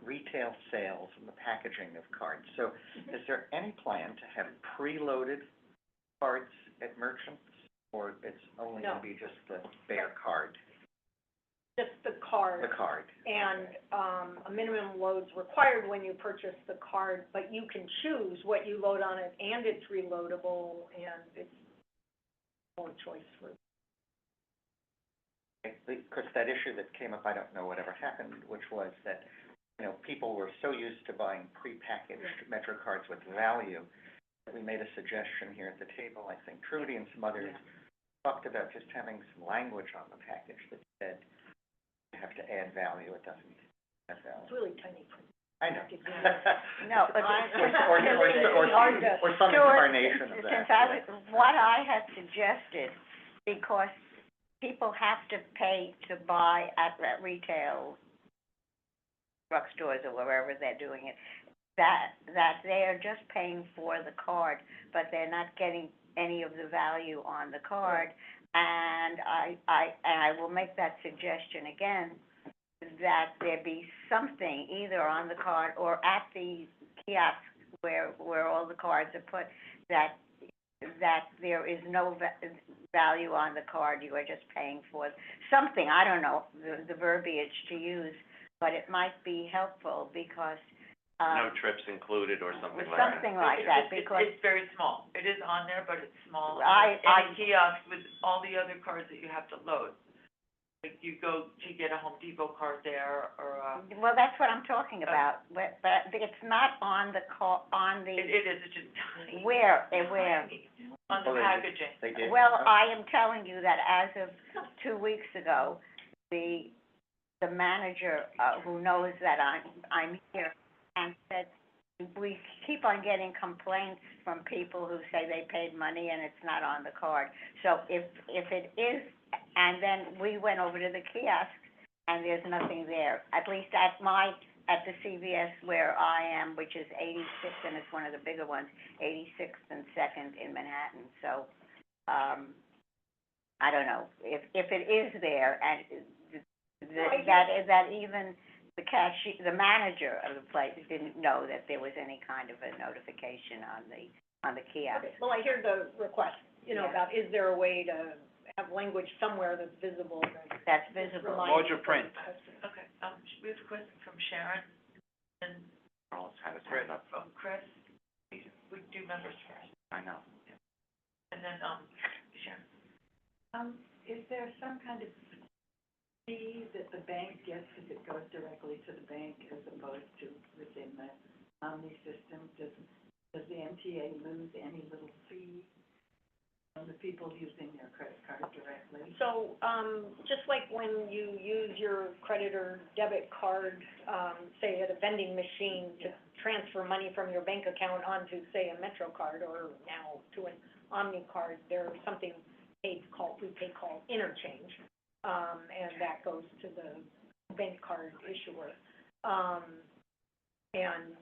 retail sales and the packaging of cards. So, is there any plan to have preloaded cards at merchants? Or it's only No. gonna be just the bare card? Just the card. The card. And, a minimum load's required when you purchase the card, but you can choose what you load on it, and it's reloadable, and it's more choice for. Because that issue that came up, I don't know whatever happened, which was that, you know, people were so used to buying prepackaged MetroCards with value, that we made a suggestion here at the table. I think Trudy and some others talked about just having some language on the package that said, you have to add value, it doesn't add value. It's really tiny print. I know. No, but Or some incarnation of that. What I had suggested, because people have to pay to buy at retail drugstores or wherever they're doing it, that they are just paying for the card, but they're not getting any of the value on the card. And I will make that suggestion again, that there be something either on the card or at the kiosk where all the cards are put, that there is no value on the card, you are just paying for something, I don't know the verbiage to use, but it might be helpful because, No trips included or something like that. something like that, because It's very small. It is on there, but it's small. I- Any kiosk with all the other cards that you have to load. Like you go to get a Home Depot card there, or well, that's what I'm talking about, but it's not on the on the, it is, it's just tiny. where? On the Oh, packaging. They did? Well, I am telling you that as of 2 weeks ago, the manager, who knows that I'm here, and said, we keep on getting complaints from people who say they paid money and it's not on the card. So if it is, and then we went over to the kiosk and there's nothing there, at least at the CVS where I am, which is 86th, and it's one of the bigger ones, 86th and 2nd in Manhattan. So, I don't know, if it is there, and that even the manager of the place didn't know that there was any kind of a notification on the kiosk. Well, I hear the request, Yeah. about, is there a way to have language somewhere that's visible? That's visible. Larger print. Okay, we have a question from Sharon, and Charles had his hand up. from Chris. We do members first, I know. and then, Sharon. Is there some kind of fee that the bank gets if it goes directly to the bank as opposed to within the Omni system? Does the MTA lose any little fee on the people using their credit card directly? So, just like when you use your credit or debit card, say at a vending machine to transfer money from your bank account onto, say, a Metro card, or now to an Omni card, there's something we pay called interchange, and that goes to the bank card issuer. And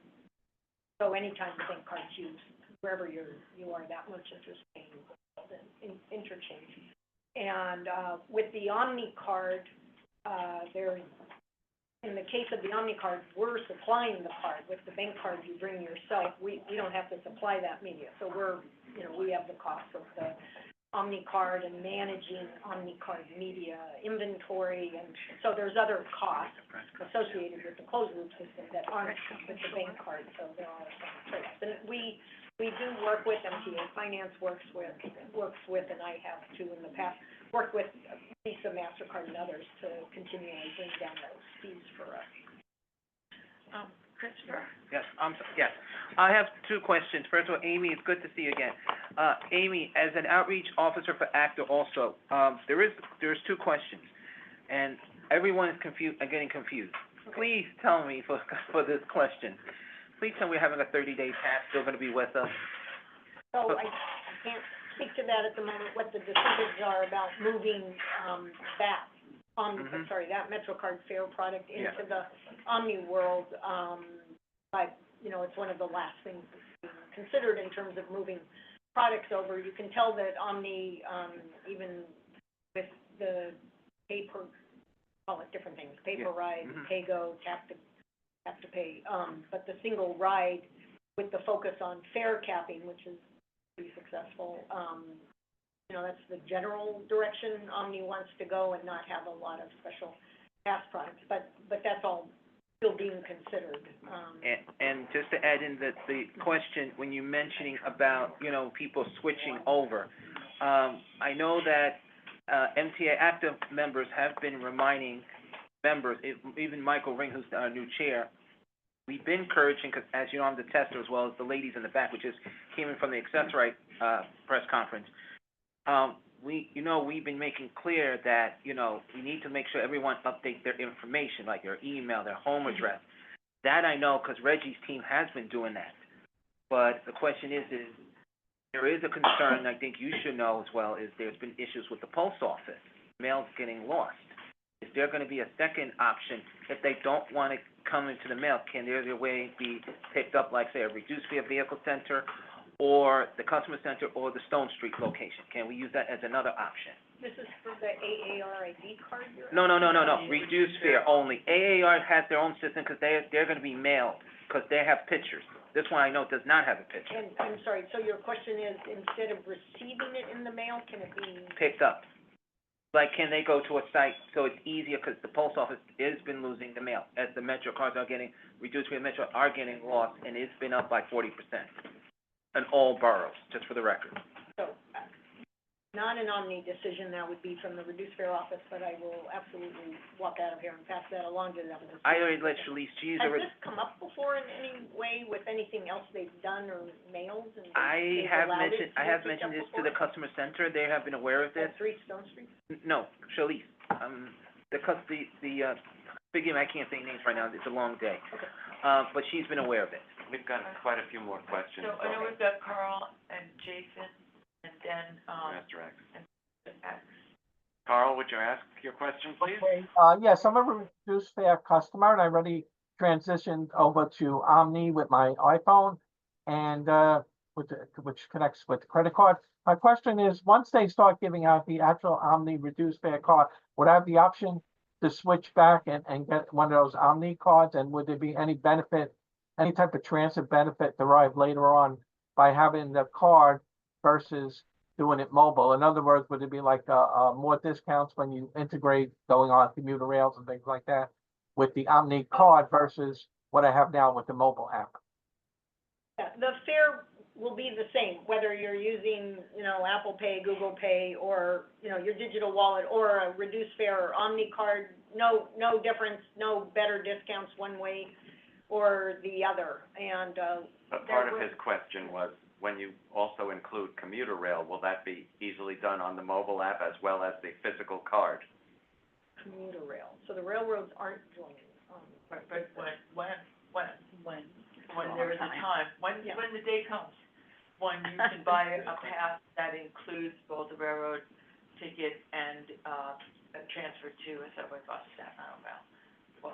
so anytime the bank card's used, wherever you are, that merchant is paying interchange. And with the Omni card, in the case of the Omni card, we're supplying the card. With the bank card you bring yourself, we don't have to supply that media. So we have the cost of the Omni card and managing Omni card media inventory, and so there's other costs associated with the closed loop system that aren't with the bank card, so there are some trade-offs. And we do work with MTA Finance, works with, and I have too in the past, worked with Visa, MasterCard, and others to continually bring down those fees for us. Christopher? Yes, yes. I have two questions. First of all, Amy, it's good to see you again. Amy, as an outreach officer for ACTA also, there's two questions, and everyone is getting confused. Please tell me for this question. Please tell me we're having a 30-day pass still going to be with us. So I can't speak to that at the moment, what the decisions are about moving, that that MetroCard Fair product into the Omni world, but, it's one of the last things that's being considered in terms of moving products over. You can tell that Omni, even with the paper, call it different things, paper ride, pay-go, tap to pay, but the single ride with the focus on fare capping, which is pretty successful, that's the general direction Omni wants to go, and not have a lot of special pass products, but that's all still being considered. And just to add in the question, when you're mentioning about, people switching over, I know that MTA active members have been reminding members, even Michael Ring, who's our new chair, we've been encouraging, because as you know, I'm the tester as well as the ladies in the back, which came in from the Accessorite press conference. We've been making clear that, we need to make sure everyone updates their information, like their email, their home address. That I know, because Reggie's team has been doing that. But the question is there is a concern, I think you should know as well, is there's been issues with the post office. Mail's getting lost. Is there going to be a second option if they don't want to come into the mail? Can there a way be picked up, like, say, a reduced fare vehicle center, or the customer center, or the Stone Street location? Can we use that as another option? This is for the AARID card you're No. Reduced fare only. AAR has their own system, because they're going to be mailed, because they have pictures. This one I know does not have a picture. And, I'm sorry, so your question is, instead of receiving it in the mail, can it be? Picked up. Like, can they go to a site, so it's easier, because the post office has been losing the mail, as the Metro cards are getting, reduced fare Metro are getting lost, and it's been up by 40%. In all boroughs, just for the record. So, not an Omni decision, that would be from the reduced fare office, but I will absolutely walk out of here and pass that along to them. I already let Shalice, she's Has already. this come up before in any way with anything else they've done or mailed, and I they've have allowed it mentioned, I have to be picked mentioned up this to the before? customer center, they have been aware of this. At 3 Stone Street? No, Shalice, forgive me, I can't say names right now, it's a long day. Okay. But she's been aware of it. we've got quite a few more questions. So I know we've got Carl and Jason, and then, Mr. X. X. Carl, would you ask your question, please? Okay, yes, I'm a reduced fare customer and I already transitioned over to Omni with my iPhone and, which connects with the credit card. My question is, once they start giving out the actual Omni reduced fare card, would I have the option to switch back and get one of those Omni cards? And would there be any benefit, any type of transit benefit derived later on by having the card versus doing it mobile? In other words, would it be like more discounts when you integrate going on commuter rails and things like that with the Omni card versus what I have now with the mobile app? Yeah, the fare will be the same, whether you're using, Apple Pay, Google Pay, or, your digital wallet, or a reduced fare or Omni card. No difference, no better discounts one way or the other, and, But part of his question was, when you also include commuter rail, will that be easily done on the mobile app as well as the physical card? commuter rail, so the railroads aren't joining, But when there is a time, when the day comes, when you can buy a pass that includes both the railroad ticket and, a transfer to a subway bus,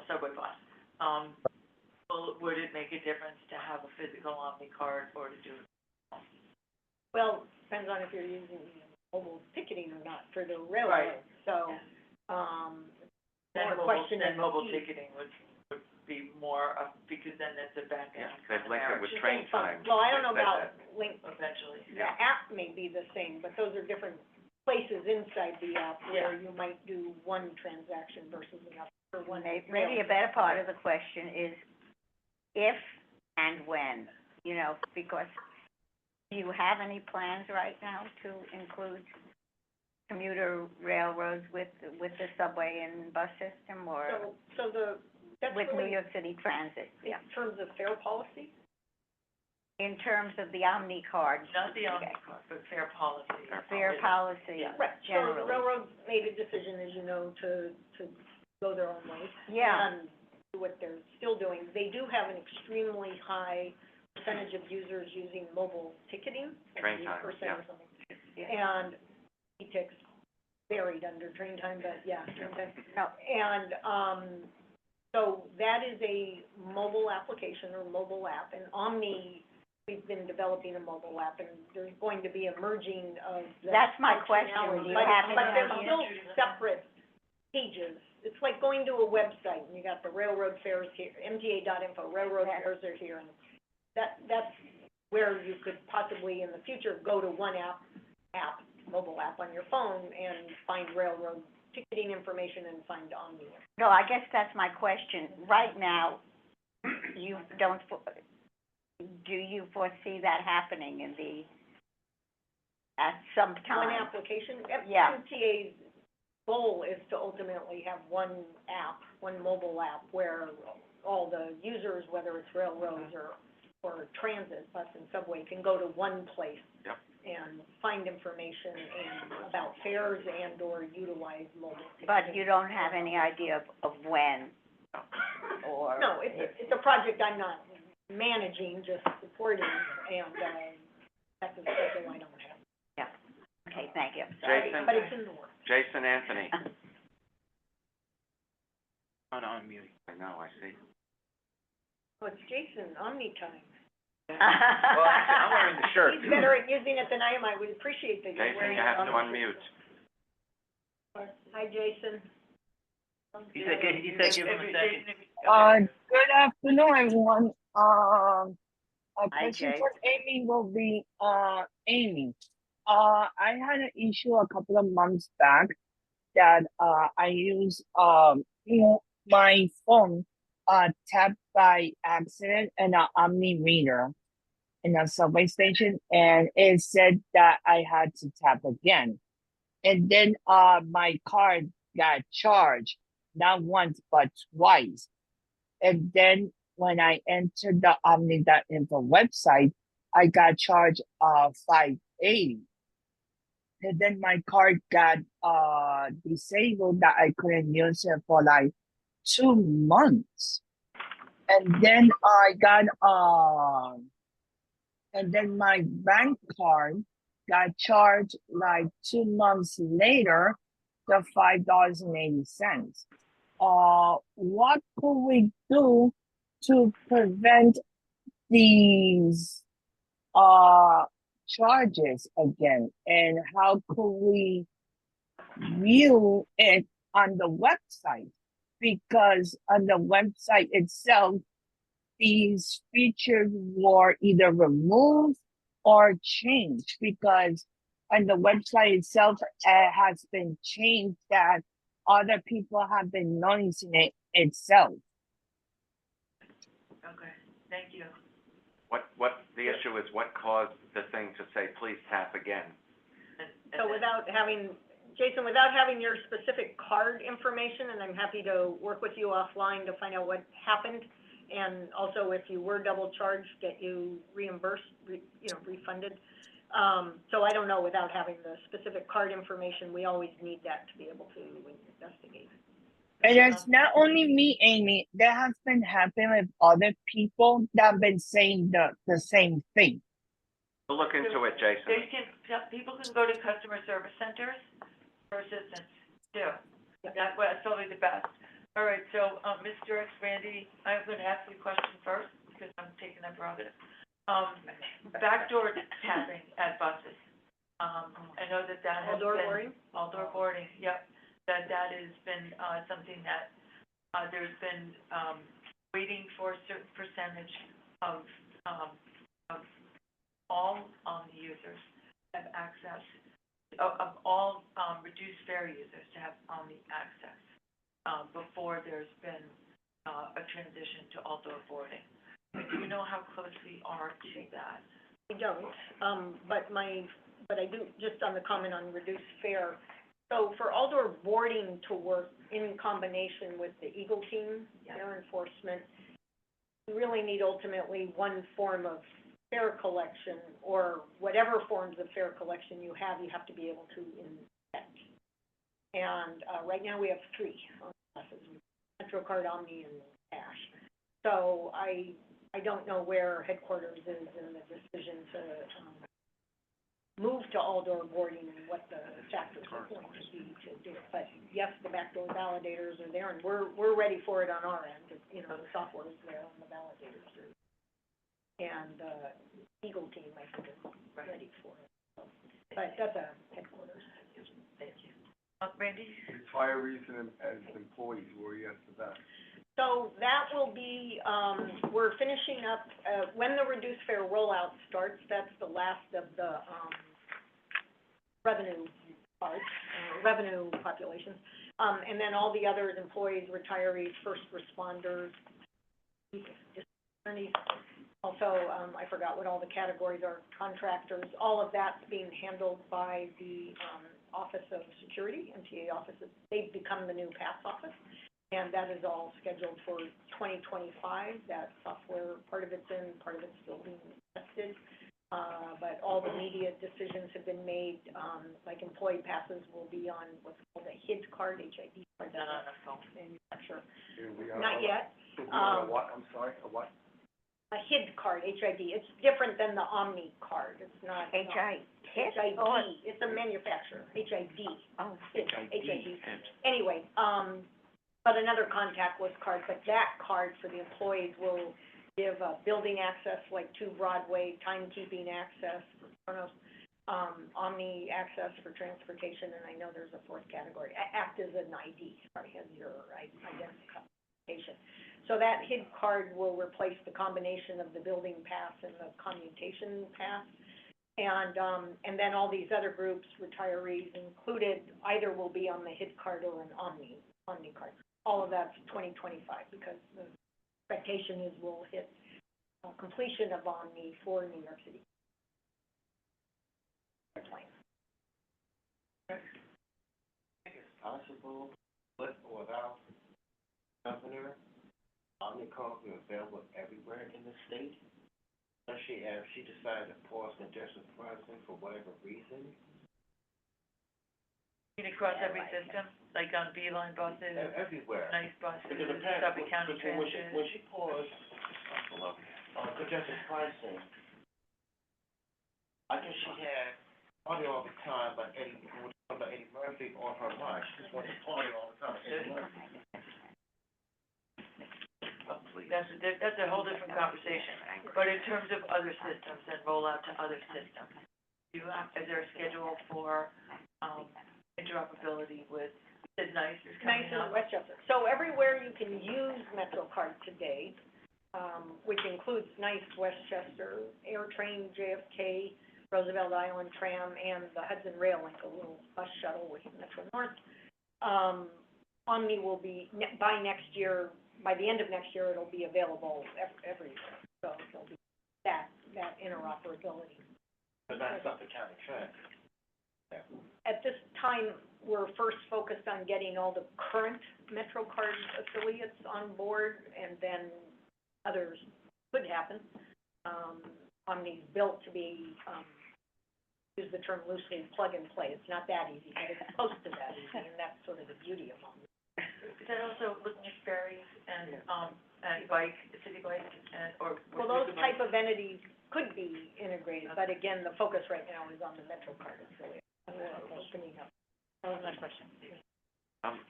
subway bus. Would it make a difference to have a physical Omni card or to do it? well, depends on if you're using mobile ticketing or not for the railroad, so, Then more question then is mobile key. ticketing would be more, because then that's a back end They've linked it with Just train think fun. times. Well, I don't know They said about that. link, eventually. the app may be the same, but those are different places inside the app where you might do one transaction versus another, or one. Maybe a better part of the question is if and when, because do you have any plans right now to include commuter railroads with the subway and bus system, or That's with New really York City Transit? in terms of fare policy? In terms of the Omni card, Not the Omni card, but fair policy. fare policy, Right, so the generally. railroads made a decision, as you know, to go their own way. Yeah. And do what they're still doing. They do have an extremely high percentage of users using mobile ticketing. Train time, 70% yeah. or something. And e-tics varied under train time, but yeah, train time. No, And, so that is a mobile application or mobile app, and Omni, we've been developing a mobile app, and there's going to be a merging of the that's my question, functionality. do you have But they're any still idea? separate pages. It's like going to a website, and you got the railroad fares here, MTA.info, railroad Yeah. fares are here, and that's where you could possibly in the future go to one app, mobile app on your phone, and find railroad ticketing information and find Omni. No, I guess that's my question. Right now, do you foresee that happening at some time? One application, Yeah. MTA's goal is to ultimately have one app, one mobile app, where all the users, whether it's railroads or transit, bus and subway, can go to one place. Yep. And find information about fares and or utilize mobile ticketing. But you don't have any idea of when, or? No, it's a project I'm not managing, just supporting, and, that's a schedule I don't have. Yeah, okay, thank you. Jason? But it's in the works. Jason Anthony. On mute. I know, I see. Oh, it's Jason, Omni time. Well, actually, I'm wearing the shirt. He's better at using it than I am. I would appreciate that you're Jason, wearing you it. have to unmute. Hi, Jason. He said, give him a second. Good afternoon, everyone. Hi, Question Jay. for Amy will be, Amy. I had an issue a couple of months back that, I used, my phone, tapped by accident and an Omni reader in a subway station, and it said that I had to tap again. And then, my card got charged, not once, but twice. And then when I entered the Omni.info website, I got charged, $580. And then my card got, disabled that I couldn't use it for like 2 months. and then I got, and then my bank card got charged like 2 months later, the $5.80. What could we do to prevent these charges again? And how could we view it on the website? Because on the website itself, these features were either removed or changed, because on the website itself has been changed that other people have been noticing it itself. Okay, thank you. The issue is what caused the thing to say, please tap again? So without having, Jason, without having your specific card information, and I'm happy to work with you offline to find out what happened, and also if you were double charged, get you reimbursed, refunded. So I don't know, without having the specific card information, we always need that to be able to investigate. And it's not only me, Amy, that has been happening with other people that have been saying the same thing. We'll look into it, Jason. People can go to customer service centers for assistance, too. That's totally the best. All right, so, Mr. Randy, I'm gonna ask you a question first, because I'm taking that prerogative. Backdoor tapping at buses. I know that has been. All-door boarding? All-door boarding, yep. That has been, something that, there's been, waiting for a certain percentage of all, the users to have access, of all, reduced fare users to have Omni access, before there's been, a transition to all-door boarding. Do you know how close we are to that? I don't, but I do, just on the comment on reduced fare. So for all-door boarding to work in combination with the Eagle team, fare enforcement, you really need ultimately one form of fare collection, or whatever forms of fare collection you have to be able to inspect. And, right now we have 3 on buses, MetroCard, Omni, and Cash. So I don't know where headquarters is in the decision to, move to all-door boarding and what the factors are going to be to do it. But yes, the backdoor validators are there, and we're ready for it on our end. The software is there and the validators are. And, Eagle team, I think, is ready for it. So, but that's a headquarters. Thank you. Randy? Retirees and as employees, where are you at for that? So that will be, we're finishing up, when the reduced fare rollout starts, that's the last of the, revenue parts, revenue populations. And then all the others, employees, retirees, first responders, attorneys, also, I forgot what all the categories are, contractors, all of that's being handled by the, Office of Security, MTA offices. They've become the new PASS office. And that is all scheduled for 2025. That software, part of it's in, part of it's still being tested. But all the media decisions have been made, like employee passes will be on what's called a HID card, H-I-D card. Not on a phone. Manufacturer. We are- Not yet. What, I'm sorry, a what? A HID card, H-I-D. It's different than the Omni card. It's not. H-I-D? H-I-D. It's a manufacturer, H-I-D. Oh, H-I-D. Anyway, but another contactless card, but that card for the employees will give building access, like to Broadway, timekeeping access, Chronos, Omni access for transportation, and I know there's a 4th category. Act as an ID, sorry, as your identification. So that HID card will replace the combination of the building pass and the commutation pass. And then all these other groups, retirees included, either will be on the HID card or an Omni card. All of that's 2025, because the expectation is we'll hit completion of Omni for New York City. It's possible, with or without governor, Omnicom is available everywhere in the state. Especially if she decided to pause congestion pricing for whatever reason. across every system, like on Beeline buses, Everywhere. nice buses, It depends, Suffolk County but when Transit. she paused, congestion pricing, I think she had party all the time, but Eddie Murphy on her mind. She just wanted to party all the time, Eddie Murphy. That's a whole different conversation. But in terms of other systems and rollout to other systems, is there a schedule for, interoperability with, is NICE is coming Nice in up? Westchester. So everywhere you can use MetroCard today, which includes Nice, Westchester, AirTrain, JFK, Roosevelt Island Tram, and the Hudson Rail Link, a little bus shuttle with Metro North. Omni will be, by next year, by the end of next year, it'll be available everywhere. So there'll be that interoperability. But not Suffolk County Transit. At this time, we're first focused on getting all the current MetroCard affiliates on board, and then others could happen. Omni's built to be, use the term loosely, plug and play. It's not that easy, but it's close to that easy, and that's sort of the beauty of Omni. Is that also looking at ferries and bike, city bike, and, or? Well, those type of entities could be integrated, but again, the focus right now is on the MetroCard affiliate. Opening up. That was my question.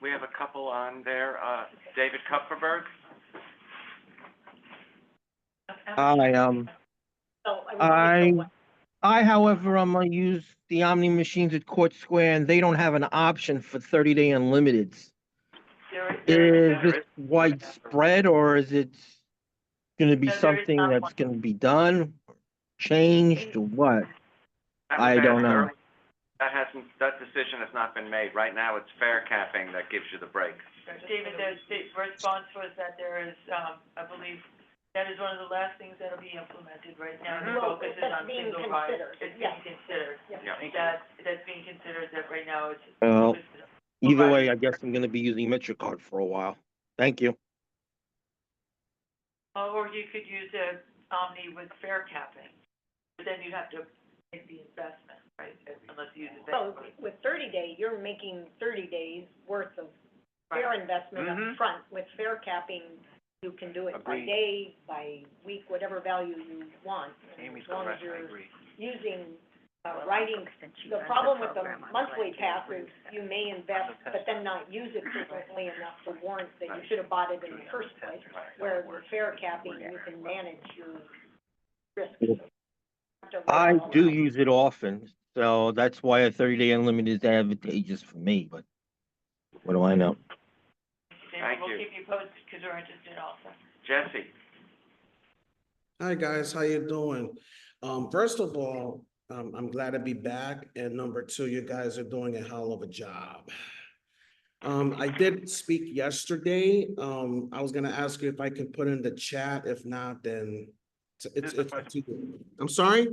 We have a couple on there, David Kupferberg. Hi, So I however, I'm gonna use the Omni machines at Court Square, and they don't have an option for 30-day unlimiteds. Is this widespread, or is it gonna be something that's gonna be done, changed, or what? I don't know. That decision has not been made. Right now, it's fare capping that gives you the break. David, the response was that there is, I believe, that is one of the last things that'll be implemented right now. The focus is on single ride. It's being considered. Yeah. That's being considered, that right now it's. Well, either way, I guess I'm gonna be using MetroCard for a while. Thank you. Or you could use a Omni with fare capping, but then you'd have to make the investment, right, unless you use it. So with 30-day, you're making 30 days worth of fare investment up front. With fare capping, you can do it by day, by week, whatever value you want. And as long as you're using, riding, the problem with the monthly pass is you may invest, but then not use it frequently enough to warrant that you should have bought it in the first place. Where with fare capping, you can manage your risk. I do use it often, so that's why a 30-day unlimited is advantageous for me, but what do I know? Thank We'll you. keep you posted, because we're interested also. Jesse? Hi, guys, how you doing? First of all, I'm glad to be back, and number two, you guys are doing a hell of a job. I did speak yesterday. I was gonna ask you if I can put in the chat. If not, then it's up to you. I'm sorry?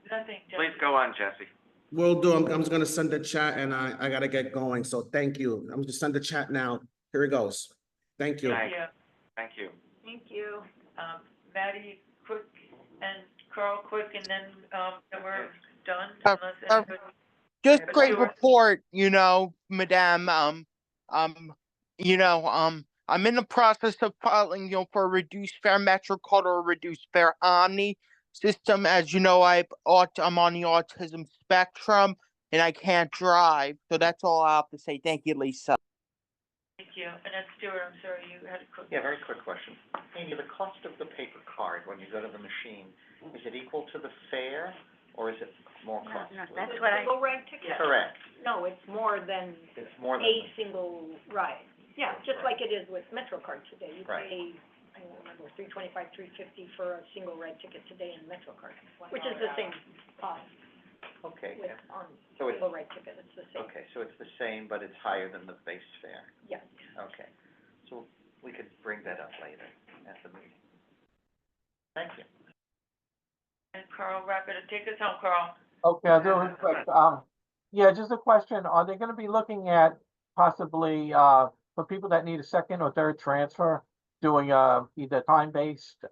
Nothing, Please go on, Jesse. Will do. I'm just gonna send the chat, and I gotta get going, so thank you. I'm just send the chat now. Here it goes. Thank you. Thank you. Thank you. Thank you. Maddie, quick, and Carl, quick, and then we're done, unless anybody. Just great report, Madame. I'm in the process of filing, for a reduced fare MetroCard or a reduced fare Omni system. As you know, I'm on the autism spectrum and I can't drive. So that's all I have to say. Thank you, Lisa. Thank you. And then Stuart, I'm sorry, you had a quick. Yeah, very quick question. Amy, the cost of the paper card when you go to the machine, is it equal to the fare, or is it more costly? No, that's what I. Single ride ticket? Correct. No, it's more than It's more than. a single ride. Yeah, just like it is with MetroCard today. You Right. pay, I don't remember, $325, $350 for a single ride ticket today in MetroCard, which is the same cost Okay, with, yeah. on So it's, single ride ticket, it's the same. okay, so it's the same, but it's higher than the base fare. Yeah. Okay, so we could bring that up later at the meeting. Thank you. And Carl, wrap it up. Take us home, Carl. Okay, I'll do it quick. Yeah, just a question. Are they gonna be looking at possibly, for people that need a second or third transfer, doing, either time-based,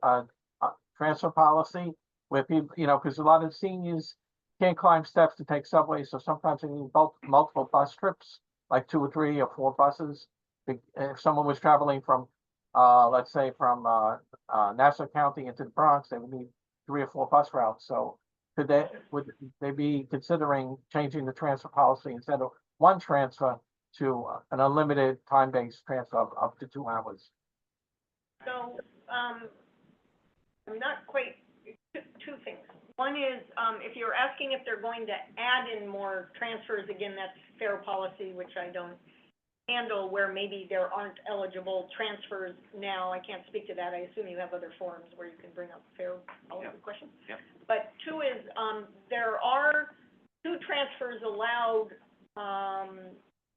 transfer policy where people, because a lot of seniors can't climb steps to take subways, so sometimes they need multiple bus trips, like 2 or 3 or 4 buses. If someone was traveling from, let's say from, Nassau County into the Bronx, they would need 3 or 4 bus routes, so would they be considering changing the transfer policy instead of one transfer to an unlimited time-based transfer of up to 2 hours? So, I'm not quite, two things. One is, if you're asking if they're going to add in more transfers, again, that's fair policy, which I don't handle, where maybe there aren't eligible transfers now. I can't speak to that. I assume you have other forums where you can bring up fair policy questions. Yep. But two is, there are 2 transfers allowed,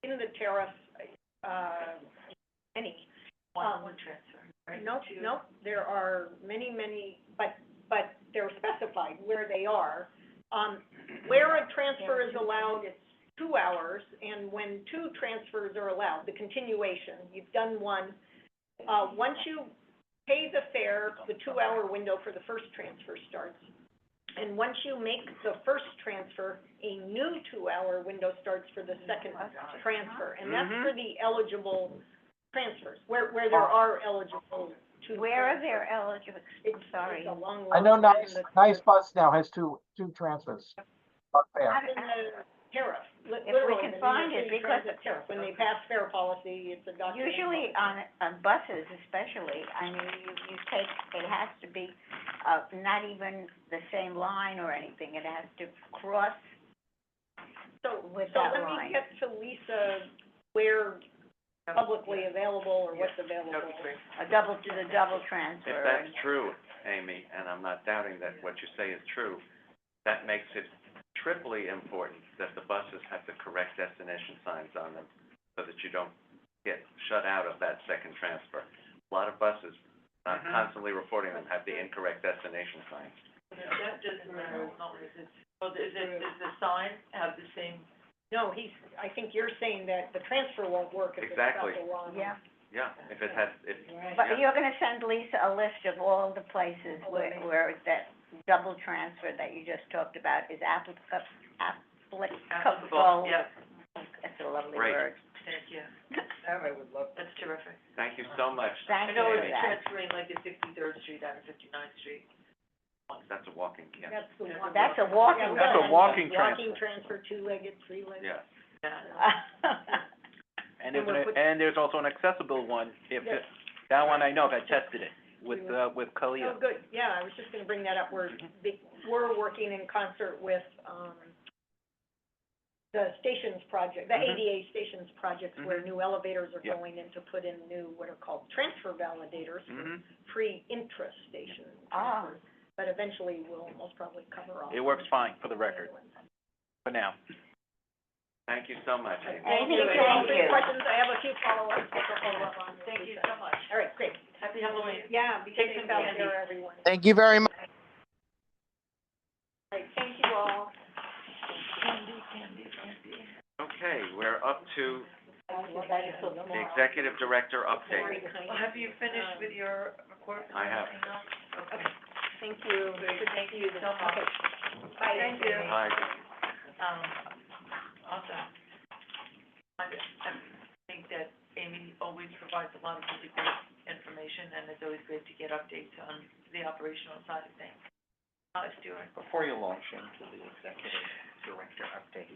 in the tariff, any. One transfer, right? No, Two. no, there are many, but they're specified where they are. Where a transfer is allowed, it's 2 hours, and when 2 transfers are allowed, the continuation, you've done one. Once you pay the fare, the 2-hour window for the first transfer starts. And once you make the first transfer, a new 2-hour window starts for the second transfer. And that's for the eligible transfers, where there are eligible to. Where are there eligible, I'm sorry. It's a long, I know long Nice Bus now has two transfers. Bus fare. in the tariff. If we Literally, can the New find York it, City because Transit tariff, when they pass fare policy, it's a document. usually on buses especially, I mean, you take, it has to be, not even the same line or anything, it has to cross So with let that me line. get to Lisa where publicly available or what's available. A double to the double transfer. If that's true, Amy, and I'm not doubting that what you say is true, that makes it triply important that the buses have the correct destination signs on them, so that you don't get shut out of that second transfer. A lot of buses, not constantly reporting them, have the incorrect destination signs. That doesn't matter, no, is does the sign have the same? No, I think you're saying that the transfer won't work if it's got Exactly. the wrong. Yeah, Yeah, if it has, but you're gonna send Lisa a list of all the places where that double transfer that you just talked about is applicable. Yeah, That's a lovely Great. word. thank you. That I would love. That's terrific. Thank you so much. Thank I you know for it's that. transferring like the 63rd Street out of 59th Street. That's a walking, yeah. That's the one. That's a walking. That's a walking Walking transfer, 2-legged, 3-legged. Yeah. And there's also an accessible one, Yes. that one I know, I tested it with Oh, Kalia. good, yeah, I was just gonna bring that up, we're working in concert with, the stations project, the ADA stations projects, where new elevators are Yep. going in to put in new, what are called transfer validators for free intra-station Ah. transfers. But eventually, we'll most probably cover all. It works fine, for the record, for now. Thank you so much, Amy. Amy, If you have thank any you. questions, I have a few follow-ups, I'll follow up on. Thank you so much. All right, great. Happy Halloween. Yeah, be Take safe some out candy. there, everyone. All Thank you very much. right, thank you all. Okay, we're up to That is so the small. executive director update. Well, have you finished with your report? I have. Okay. Thank you. Good, thank you so much. Okay. Bye. Thank you. Hi. Awesome. I think that Amy always provides a lot of really great information, and it's always great to get updates on the operational side of things. Stuart? Before you launch into the executive director update,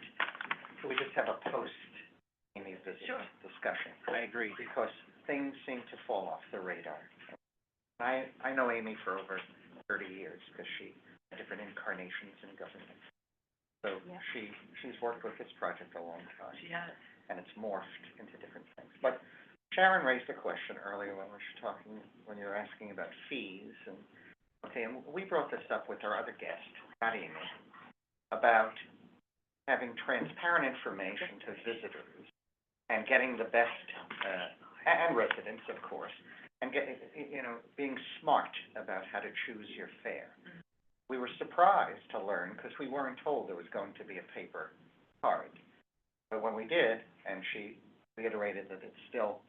could we just have a post-Amy visit Sure. discussion? I agree. Because things seem to fall off the radar. I know Amy for over 30 years, because she had different incarnations in government. So she's worked with this project a long time. She has. And it's morphed into different things. But Sharon raised a question earlier when we were talking, when you were asking about fees, and, and we brought this up with our other guest, Patty, about having transparent information to visitors and getting the best, and residents, of course, and being smart about how to choose your fare. We were surprised to learn, because we weren't told there was going to be a paper card. But when we did, and she reiterated that it's still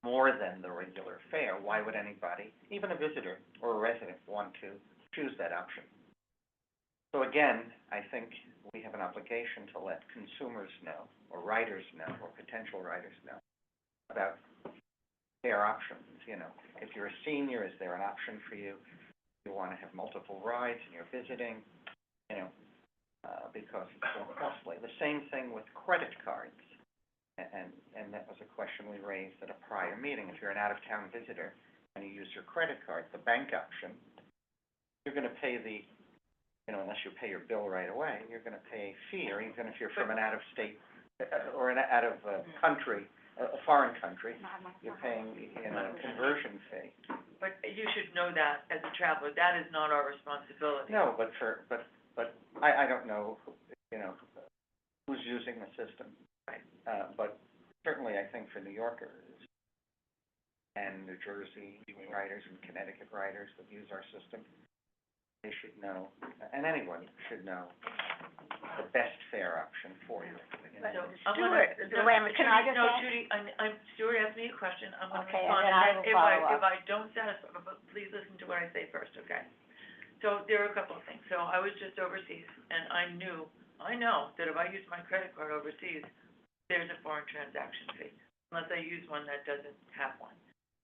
more than the regular fare, why would anybody, even a visitor or a resident, want to choose that option? So again, I think we have an obligation to let consumers know, or riders know, or potential riders know, about their options, you know. If you're a senior, is there an option for you? You want to have multiple rides and you're visiting, you know, because it's so costly. The same thing with credit cards. And that was a question we raised at a prior meeting. If you're an out-of-town visitor and you use your credit card, the bank option, you're gonna pay the, you know, unless you pay your bill right away, you're gonna pay a fee, or even if you're from an out-of-state, or an country, a foreign country, you're paying, you know, a conversion fee. But you should know that as a traveler, that is not our responsibility. No, but I don't know, you know, who's using the system. Right. But certainly I think for New Yorkers and New Jersey riders and Connecticut riders that use our system, they should know, and anyone should know, the best fare option for you. You know? So, Stuart, can I just No, ask? Judy, Stuart asked me a question, I'm gonna Okay, respond, and then I will follow up. if I don't satisfy, but please listen to what I say first, okay? So there are a couple of things, so I was just overseas, and I know that if I use my credit card overseas, there's a foreign transaction fee, unless I use one that doesn't have one,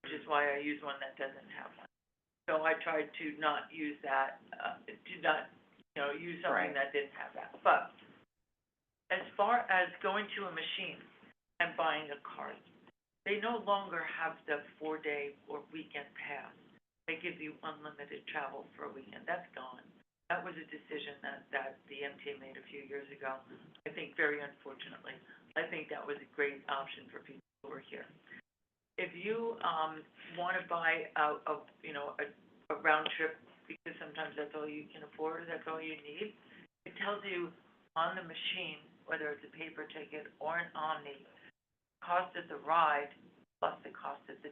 which is why I use one that doesn't have one. So I tried to not use that, use something Right. that didn't have that. But as far as going to a machine and buying a card, they no longer have the 4-day or weekend pass. They give you unlimited travel for a weekend. That's gone. That was a decision that the MTA made a few years ago. I think very unfortunately. I think that was a great option for people who were here. If you, want to buy a round trip, because sometimes that's all you can afford, or that's all you need, it tells you on the machine, whether it's a paper ticket or an Omni, cost of the ride plus the cost of the.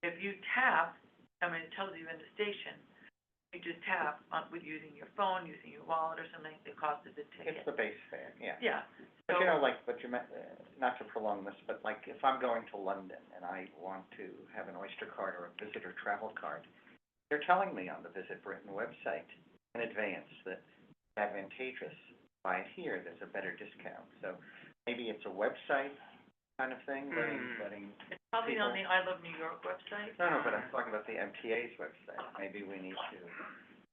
If you tap, it tells you in the station, you just tap with using your phone, using your wallet or something, the cost of the ticket. It's the base fare, yeah. Yeah. But So- you know, not to prolong this, but like if I'm going to London and I want to have an Oyster card or a visitor travel card, they're telling me on the Visit Britain website in advance that it's advantageous. Buy it here, there's a better discount. So maybe it's a website kind of thing, letting It's probably people. on the I Love New York website. No, but I'm talking about the MTA's website. Maybe we need to,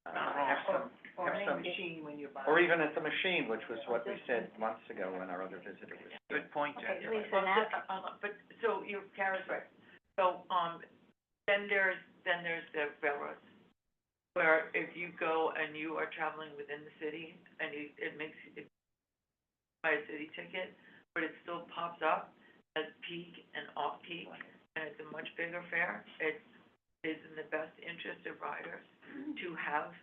have some, machine when you buy. or even at the machine, which was what we said months ago when our other visitor was here. Good point, Okay, Jen. Lisa, Well, now, but, so Kara's right. So, then there's the railroads, where if you go and you are traveling within the city, and it buy a city ticket, but it still pops up as peak and off-peak, and it's a much bigger fare, it is in the best interest of riders to have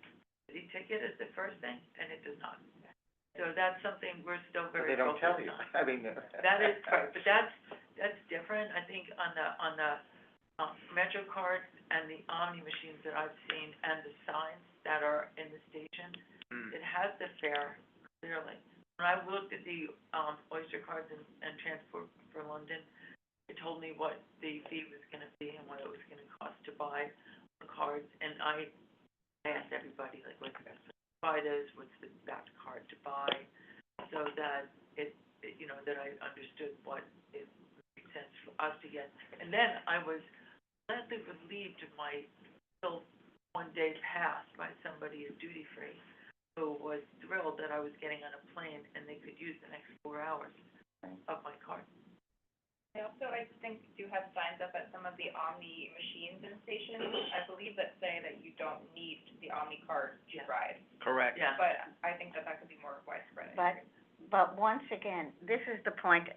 city ticket as the first thing, and it does not. So that's something we're still But very they don't focused tell you. on. I mean. That is right, but that's different, I think, on the Metro cards and the Omni machines that I've seen, and the signs that are in the station, it has the fare clearly. When I looked at the, Oyster cards and Transport for London, it told me what the fee was gonna be and what it was gonna cost to buy the cards, and I asked everybody, like, what's the best way to buy this, what's the best card to buy, so that that I understood what it made sense for us to get. And then I was gladly relieved of my still 1-day pass by somebody at duty free, who was thrilled that I was getting on a plane and they could use the next 4 hours of my card. I also, I think, do have signs up at some of the Omni machines and stations, I believe, that say that you don't need the Omni card to ride. Correct. Yeah. But I think that could be more widespread. but once again, this is the point,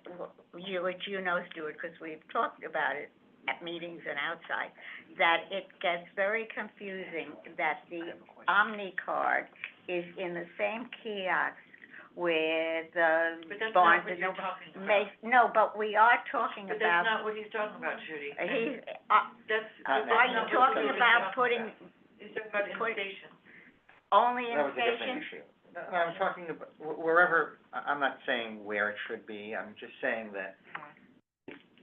which you know, Stuart, because we've talked about it at meetings and outside, that it gets very confusing that the Omni card is in the same kiosk with, But that's Barnes not what and you're Noble. talking about. No, but we are talking But that's about, not what he's talking about, Judy. he's, That's. Not now. are you not what talking Judy's about talking putting about. He's talking about in put- station. only in That was a different stations? issue. No, I'm talking about, wherever, I'm not saying where it should be, I'm just saying that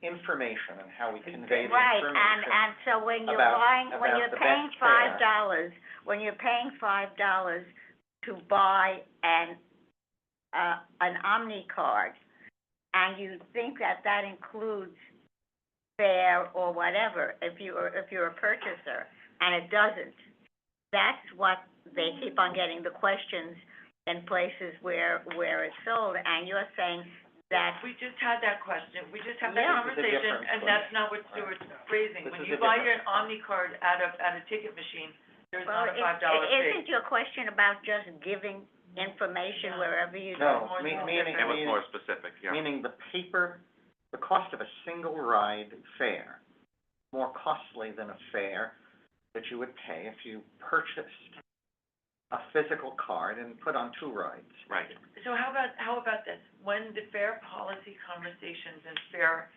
information and how we convey the Right, information. and so when you're about- buying, when about you're the paying best fare. $5, when you're paying $5 to buy an Omni card, and you think that that includes fare or whatever, if you're a purchaser, and it doesn't, that's what they keep on getting the questions in places where it's sold, and you're saying that, We just had that question, we just had that Yeah. It's a conversation, different and that's not what Stuart's raising. This When is you a buy different- your Omni card at a ticket machine, there's well, not a $5 fee. isn't your question about just giving information wherever you No, go? meaning, It was more specific, yeah. meaning the cost of a single ride fare, more costly than a fare that you would pay if you purchased a physical card and put on 2 rides. Right. So how about this? When the fare policy conversations and fare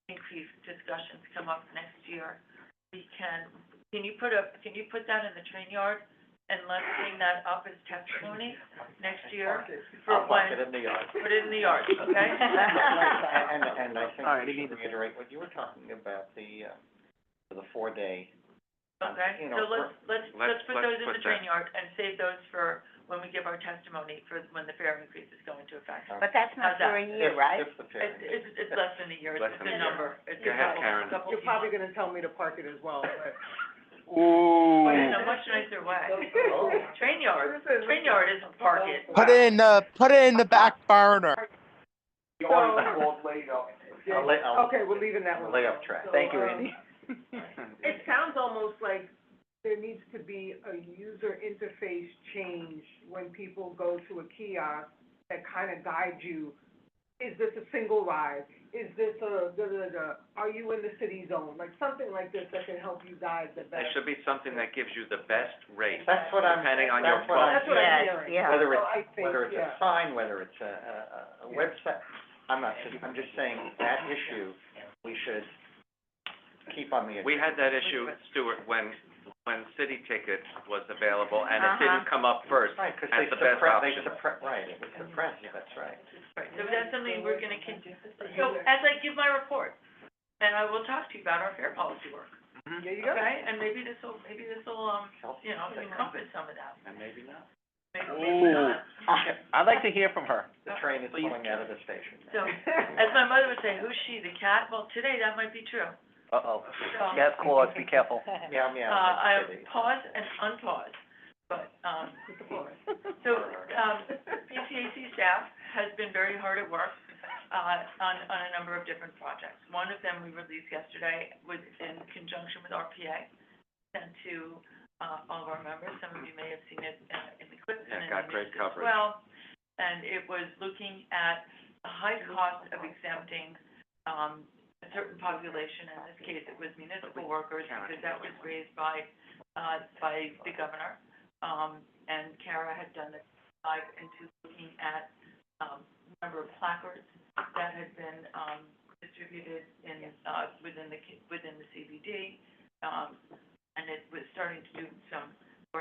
increase discussions come up next year, can you put that in the train yard, and let's bring that up as testimony next year for I'll park when, it in the yard. put it in the yard, okay? And I think All right, we you need should to- reiterate what you were talking about, the 4-day. Okay, You know, so let's put those in put the train that- yard and save those for when we give our testimony for when the fare increases go into effect. But that's not How's that? for a year, right? If the fare. It's less than a year, Less it's than a a year. number. It's Go a ahead, couple- Karen. couple You're few probably months. gonna tell me to park it as well, but. Ooh. But in a much nicer way. Train yard isn't park it. Put it in the back burner. You already called late up. Okay, we're leaving that one. Lay off track. So, Thank you, Andy. It sounds almost like there needs to be a user interface change when people go to a kiosk that kind of guides you. Is this a single ride? Is this are you in the city zone? Like something like this that can help you guide the There best. should be something that gives you the best rate, That's what I'm, depending on your that's what I'm That's what I'm budget. Yes, hearing. yeah. Whether So I it's, think, whether it's yeah. a sign, whether it's a website, I'm just saying that issue, we should keep on the agenda. We had that issue, Stuart, when City Ticket was available, and it didn't come up first Right, 'cause as they the best option. right, it was suppressed, that's right. Right, so that's something we're gonna continue. So as I give my report, and I will talk to you about our fare policy work, There you go. okay? And maybe this'll, encompass some of that, And maybe not. maybe not. I'd like to hear from her. The train is Please. pulling out of the station. So, as my mother would say, who's she, the cat? Well, today that might be true. Uh-oh. So, Yes, Claude, be careful. Meow, meow. I Kitty. am pause and unpause, but, PCAC staff has been very hard at work, on a number of different projects. One of them we released yesterday was in conjunction with RPA, sent to, all of our members. Some of you may have seen it, in the clips Yeah, and in got the great news as coverage. well. And it was looking at the high cost of exempting, a certain population. In this case, it was municipal workers, because that was raised by the governor. And Kara had done a dive into looking at, number of placards that had been, distributed in, within the CBD. And it was starting to do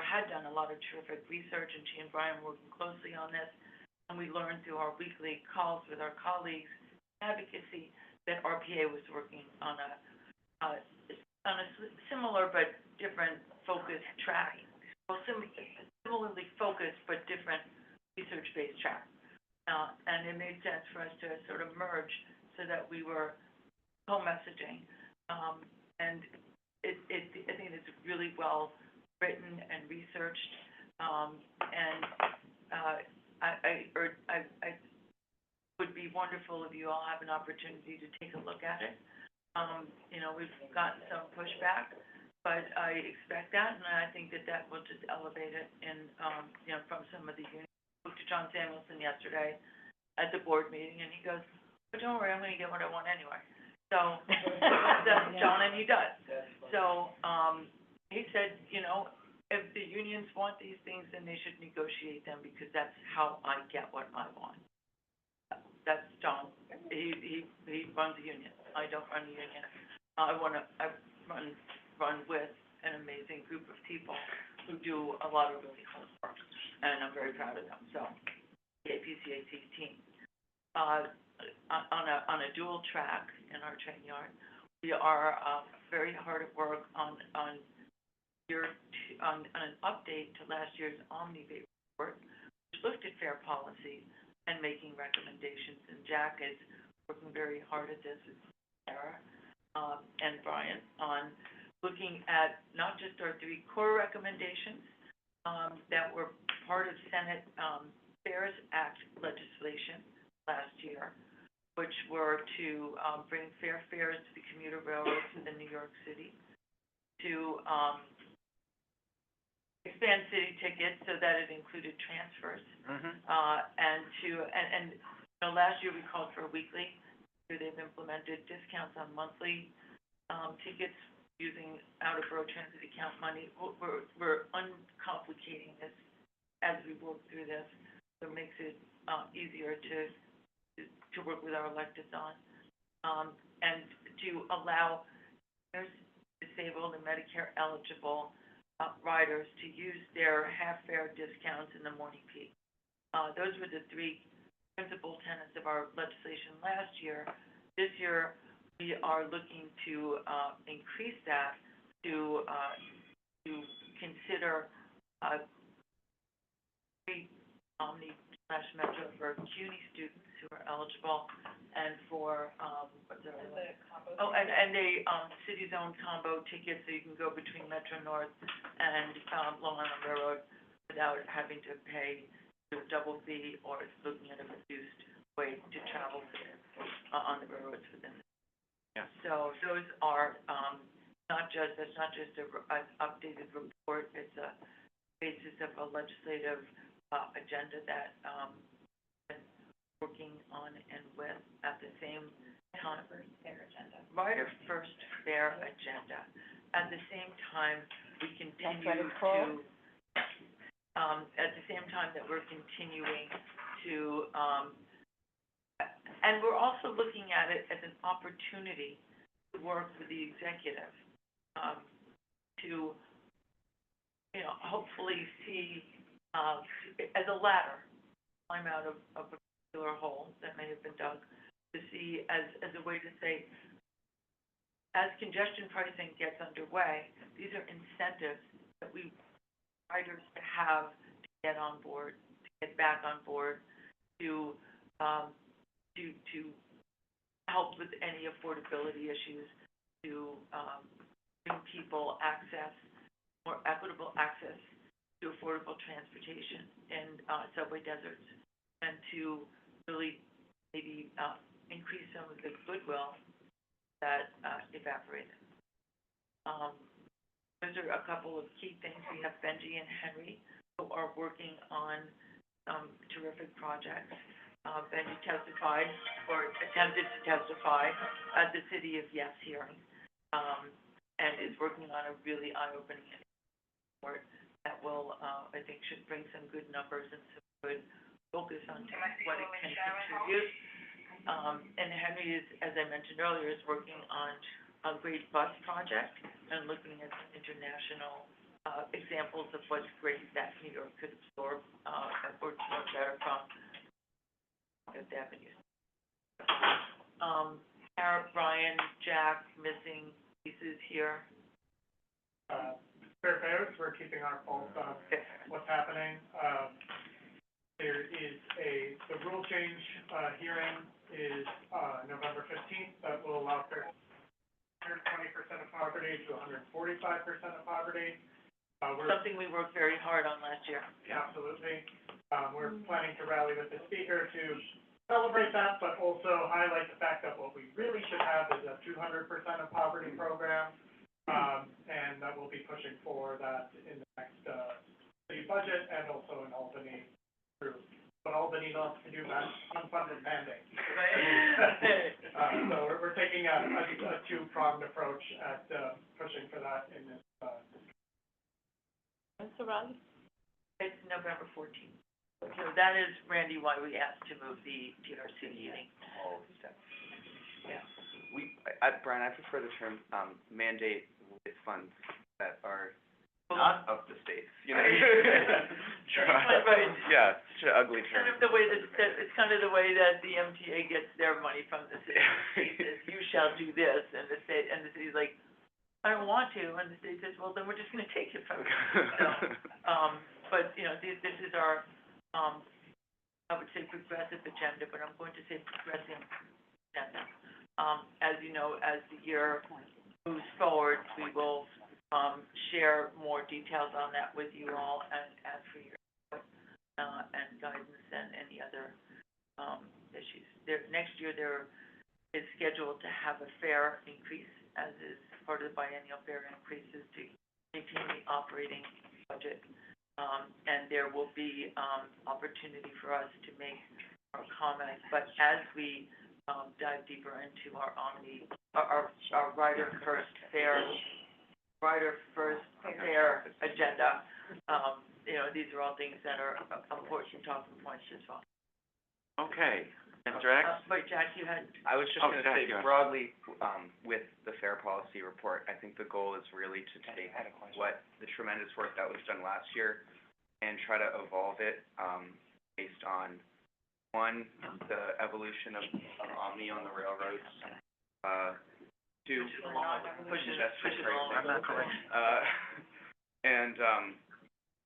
had done a lot of terrific research, and she and Brian were working closely on this. And we learned through our weekly calls with our colleagues, advocacy, that RPA was working on a similar but different focused track. Well, similarly focused but different research-based track. And it made sense for us to sort of merge so that we were co-messaging. And I think it's really well written and researched. I would be wonderful if you all have an opportunity to take a look at it. We've gotten some pushback, but I expect that, and I think that will just elevate it from some of the unions. I spoke to John Samuelson yesterday at the board meeting, and he goes, "But don't worry, I'm gonna get what I want anyway." So, that's John, and he does. So, he said, if the unions want these things, then they should negotiate them, because that's how I get what I want. That's John. He runs a union. I don't run a union. I run with an amazing group of people who do a lot of really hard work, and I'm very proud of them. So, the APCAC team. On a dual track in our train yard, we are very hard at work on an update to last year's Omni report, looked at fare policy and making recommendations, and Jack is working very hard at this with Sarah, and Brian on looking at not just our 3 core recommendations, that were part of Senate, Fares Act legislation last year, which were to, bring fair fares to the commuter railroads within New York City, to, expand city tickets so that it included transfers, and you know, last year we called for a weekly. Here they've implemented discounts on monthly tickets using out-of-road transit account money. We're uncomplicating this as we work through this, so it makes it easier to work with our electeds on, and to allow disabled and Medicare eligible riders to use their half-fare discounts in the morning peak. Those were the 3 principal tenets of our legislation last year. This year, we are looking to increase that to consider free Omni/Metro for CUNY students who are eligible, and for what's the other one? The combo. Oh, and a city zone combo ticket, so you can go between Metro North and Long Island Railroad without having to pay the double fee, or looking at a reduced way to travel on the railroads within the. Yeah. So those are that's not just an updated report, it's a basis of a legislative agenda that been working on and with at the same time. Rider First Fare Agenda. At the same time, we continue to, at the same time that we're continuing to, and we're also looking at it as an opportunity to work with the executive, to, you know, hopefully see, as a ladder, climb out of a particular hole that may have been dug, to see as a way to say, as congestion pricing gets underway, these are incentives that we riders to have to get on board, to get back on board, to help with any affordability issues, to bring people access, more equitable access to affordable transportation in subway deserts, and to really maybe increase some of the goodwill that evaporated. Those are a couple of key things. We have Benji and Henry who are working on some terrific projects. Benji testified, or attempted to testify, at the City of Yes hearing, and is working on a really eye-opening report that will, I think, should bring some good numbers and some good focus on what it can contribute. And Henry is, as I mentioned earlier, is working on a great bus project and looking at some international examples of what's great that New York could absorb or learn better from Fifth Avenue. Sarah, Brian, Jack, missing pieces here. Fair fares, we're keeping our pulse on what's happening. There is the rule change hearing is November 15th, that will allow for 120% of poverty to 145% of poverty. Something we worked very hard on last year. Absolutely. We're planning to rally with the speaker to celebrate that, but also highlight the fact that what we really should have is a 200% of poverty program, and that we'll be pushing for that in the next city budget and also in Albany through. But Albany loves to do that unfunded mandate. So we're taking a two-pronged approach at pushing for that in this. When's the rally? It's November 14th. So that is, Randy, why we asked to move the TRC meeting. Oh, Yeah. Brian, I prefer the term, mandate with funds that are not of the states, you know? Right. Yeah, such an ugly term. Kind of the way it's kind of the way that the MTA gets their money from the city. It says, you shall do this, and the city's like, I don't want to, and the state says, well, then we're just gonna take it from you. So, but, you know, this is our I would say progressive agenda, but I'm going to say progressive agenda. As you know, as the year moves forward, we will, share more details on that with you all and ask for your input, and guidance and any other, issues. Next year, there is scheduled to have a fare increase, as is part of the biennial fare increases to maintain the operating budget. And there will be, opportunity for us to make our comments, but as we, dive deeper into our rider first fare agenda, you know, these are all things that are important talking points as well. Okay, Mr. X? Wait, Jack, you had, I was just Oh, gonna Jack, say you have- broadly, with the fair policy report, I think the goal is really to take what the tremendous work that was done last year and try to evolve it, based on, one, the evolution of Omni on the railroads, two, push it investment along. pricing. I'm not correct. And,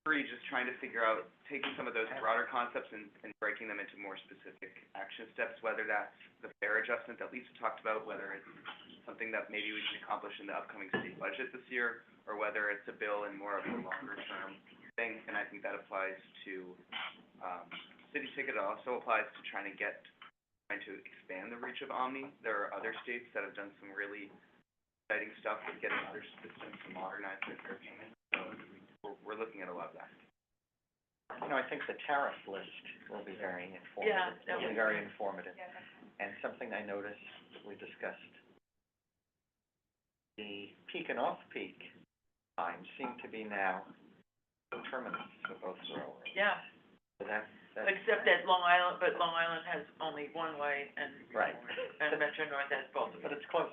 three, just trying to figure out, taking some of those broader concepts and breaking them into more specific action steps, whether that's the fare adjustment that Lisa talked about, whether it's something that maybe we can accomplish in the upcoming state budget this year, or whether it's a bill in more of a longer term thing. And I think that applies to, city ticket. It also applies to trying to expand the reach of Omni. There are other states that have done some really exciting stuff with getting other systems to modernize their fare payment. So we're looking at a lot of that. You know, I think the tariff list will be very informative. Yeah, that Will would be very be- informative. And something I noticed, we discussed, the peak and off-peak times seem to be now terminus for both railroads. Yeah, So that's. except that Long Island has only one way and. Right. And Metro North has both. But it's closer.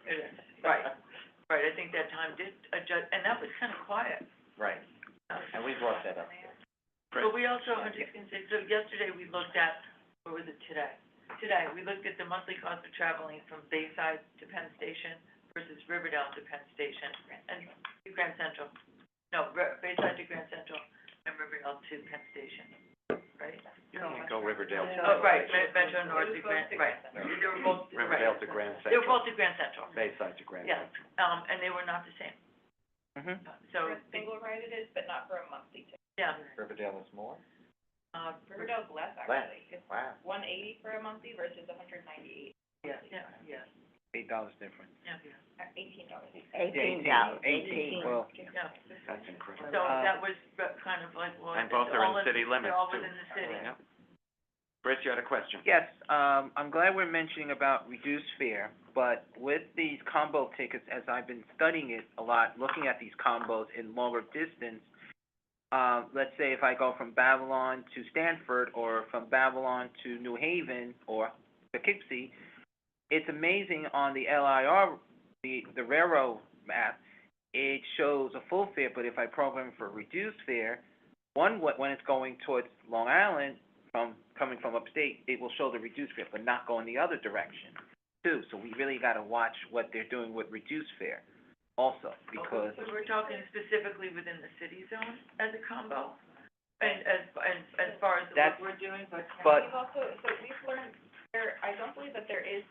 It is, right, right, I think that time did adjust, and that was kind of quiet. Right. And we brought that up here. But we also, I'm just gonna say, so yesterday we looked at, or was it today? Today, we looked at the monthly cost of traveling from Bayside to Penn Station versus Riverdale to Penn Station, and to Grand Central. No, Bayside to Grand Central, and Riverdale to Penn Station, right? You can't go Riverdale. Oh, right, Metro North to Grand, right, they were both, right. Riverdale to Grand They were Central, both to Grand Central, Bayside to Grand yeah, Central. and they were not the same, Mm-hmm. so, For a single ride it is, but not for a monthly ticket. yeah, Riverdale is more? Riverdale's less Less. actually. It's Wow. $180 for a monthly versus $198, yeah, yeah, $8 difference. yeah, $18. $18. Well, yeah. That's incredible. So that was kind of like, well, And both it's are all in city limits, they're all too. within the city. Yeah. Chris, you had a question? yes, I'm glad we're mentioning about reduced fare, but with these combo tickets, as I've been studying it a lot, looking at these combos in longer distance, let's say if I go from Babylon to Stanford, or from Babylon to New Haven, or Poughkeepsie, it's amazing on the LIR, the railroad map, it shows a full fare, but if I program for reduced fare, when it's going towards Long Island, coming from upstate, it will show the reduced fare, but not going the other direction, too. So we really gotta watch what they're doing with reduced fare also, because, But we're talking specifically within the city zone as a combo, and as far as That's- what we're doing, but. but, We've also, so we've learned, I don't believe that there's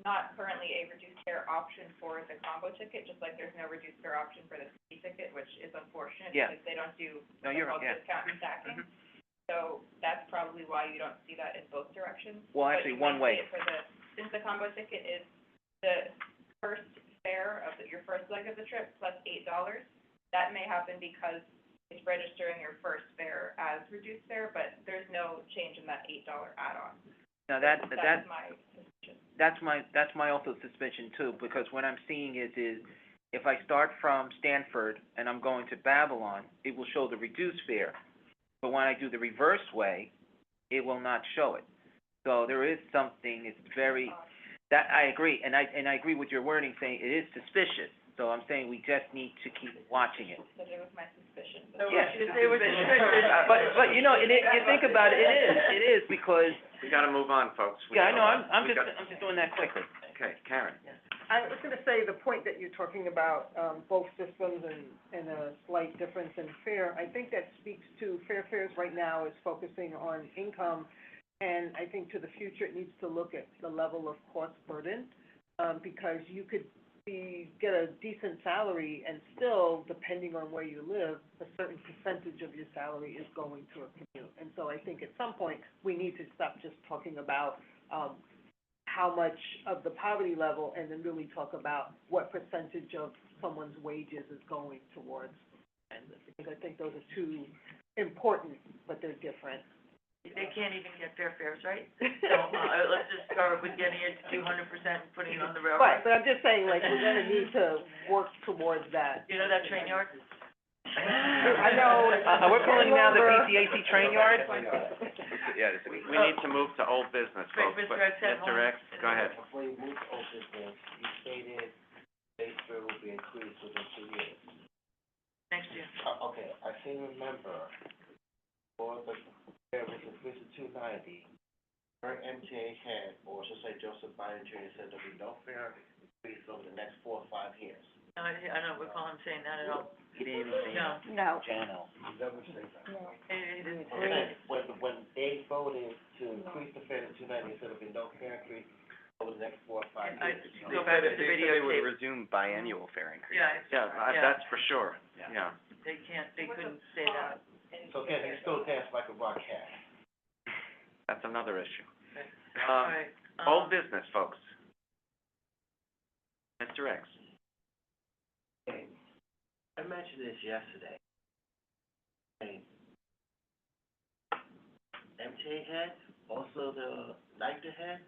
not currently a reduced fare option for the combo ticket, just like there's no reduced fare option for the city ticket, which is unfortunate, Yeah. because they don't do No, you're so-called right, yeah. discount and stacking. Mhm. So that's probably why you don't see that in both directions. Well, But actually, you may one way. see it for since the combo ticket is the first fare of your first leg of the trip plus $8, that may happen because it's registering your first fare as reduced fare, but there's no change in that $8 add-on. now That's my suspicion. that's my also suspicion too, because what I'm seeing is if I start from Stanford and I'm going to Babylon, it will show the reduced fare. But when I do the reverse way, it will not show it. So there is something, it's very, that, I agree, and I agree with your wording saying it is suspicious. So I'm saying we just need to keep watching it. So there was my suspicion. Yes. They were suspicious. But you know, you think about it, it is because, We gotta move on, folks. We yeah, I know, gotta- I'm we just got- doing that quickly. Okay, Karen? I was gonna say, the point that you're talking about, both systems and a slight difference in fare, I think that speaks to fares right now is focusing on income, and I think to the future, it needs to look at the level of cost burden, because you could get a decent salary and still, depending on where you live, a certain percentage of your salary is going to a commute. And so I think at some point, we need to stop just talking about, how much of the poverty level, and then really talk about what percentage of someone's wages is going towards transit. Because I think those are two important, but they're different. They can't even get fair fares, right? So, let's just start with getting it to 200% and putting it on the railroad. Right, but I'm just saying, like, we're gonna need to work towards that. You know that train yard? I know. We're calling now the PCAC train yard? Yeah, we need to move to old business, Wait, folks. Mr. X had Mr. one. X, go ahead. Before you move to old business, you stated base fare will be increased within 2 years. Next year. Okay, I seem to remember, for the fare was increased to $2.90, our MTA head, or should I say Joseph Biden Jr., said there'll be no fare increase over the next 4 or 5 years. No, I don't recall him saying that at all. He didn't even say No. that. No. Jano. He never said that. No. It didn't say Okay, that. when they voted to increase the fare to $2.90, he said there'll be no fare increase over the next 4 or 5 years. Go back to the They would videotape. resume biannual fare increases. Yeah. Yeah, that's for sure, yeah. They couldn't say that. So again, he still dance like a rock cat. That's another issue. All right. Old business, folks. Mr. X. Okay. I mentioned this yesterday. Okay. MTA head, also the NYCTRC head,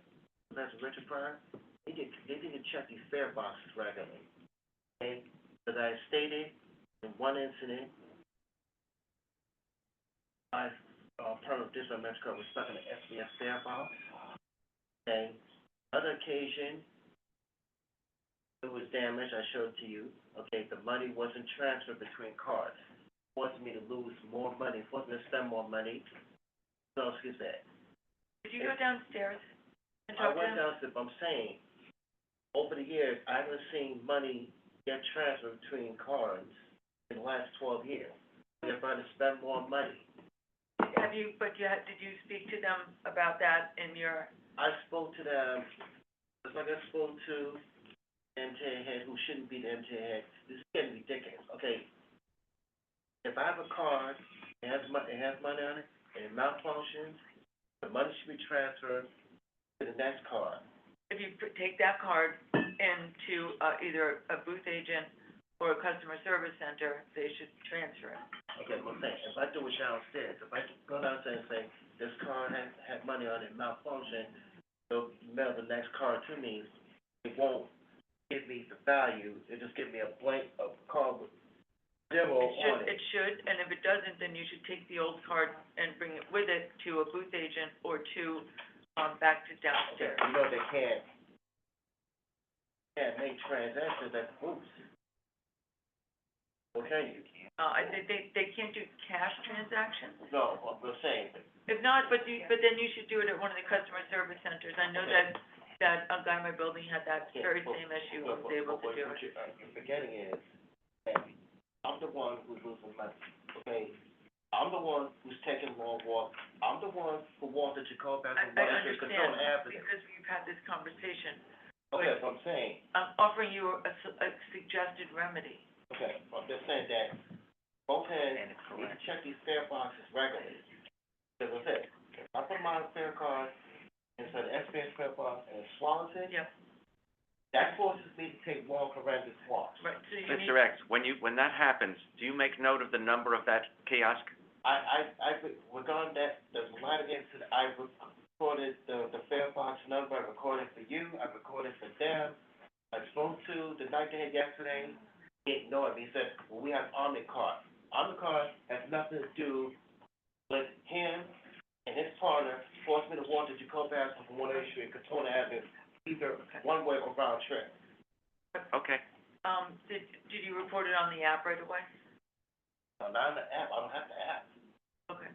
that's Richard Pryor, they need to check these fare boxes regularly. Okay, as I stated in one incident, my permanent district of Mexico was stuck in an SBS fare box. Okay, other occasion, it was damaged, I showed it to you. Okay, the money wasn't transferred between cards. Forced me to lose more money, forced me to spend more money. What else is that? Did you go downstairs and I talk to went him? downstairs, but I'm saying, over the years, I haven't seen money get transferred between cards in the last 12 years. They're trying to spend more money. Did you speak to them about that in your? I spoke to them, just like I spoke to MTA head, who shouldn't be the MTA head. This is getting ridiculous, okay? If I have a card, it has money on it, and it malfunctions, the money should be transferred to the next card. If you take that card into, either a booth agent or a customer service center, they should transfer it. Okay, well, I'm saying, if I do it downstairs, if I go downstairs and say, this card had money on it, malfunction, they'll mail the next card to me, it won't give me the value, it just give me a blank, a card with zero on it. It should, and if it doesn't, then you should take the old card and bring it with it to a booth agent or to, back to downstairs. You know, they can't make transactions at the booths. Or can you? They can't do cash transactions? No, what we're saying, If not, but then you should do it at one of the customer service centers. I know Okay. that a guy in my building had that very Well, same issue, What was able to do what it. you're forgetting is, that I'm the one who's losing money, okay? I'm the one who's taking long walks, I'm the one who walked to Jacob I Avenue, to understand, Catona Avenue. because we've had this conversation. Okay, that's what I'm saying, I'm offering you a suggested remedy. okay, I'm just saying that both heads need to check these fare boxes regularly. Because I said, if I put my fare card inside the SPS fare box and it swallows it, Yep. that forces me to take long horrendous walks. Right, so you need. Mr. X, when that happens, do you make note of the number of that kiosk? Regarding that, there's a lot of incidents, I recorded the fare box number, I recorded for you, I recorded for them. I spoke to the night head yesterday, he ignored me, he said, well, we have Omnicard. Omnicard has nothing to do with him and his partner forced me to walk to Jacob Avenue from 180th Street, Catona Avenue, either one way or round trip. Okay. Did you report it on the app right away? No, not on the app, I don't have the app. Okay,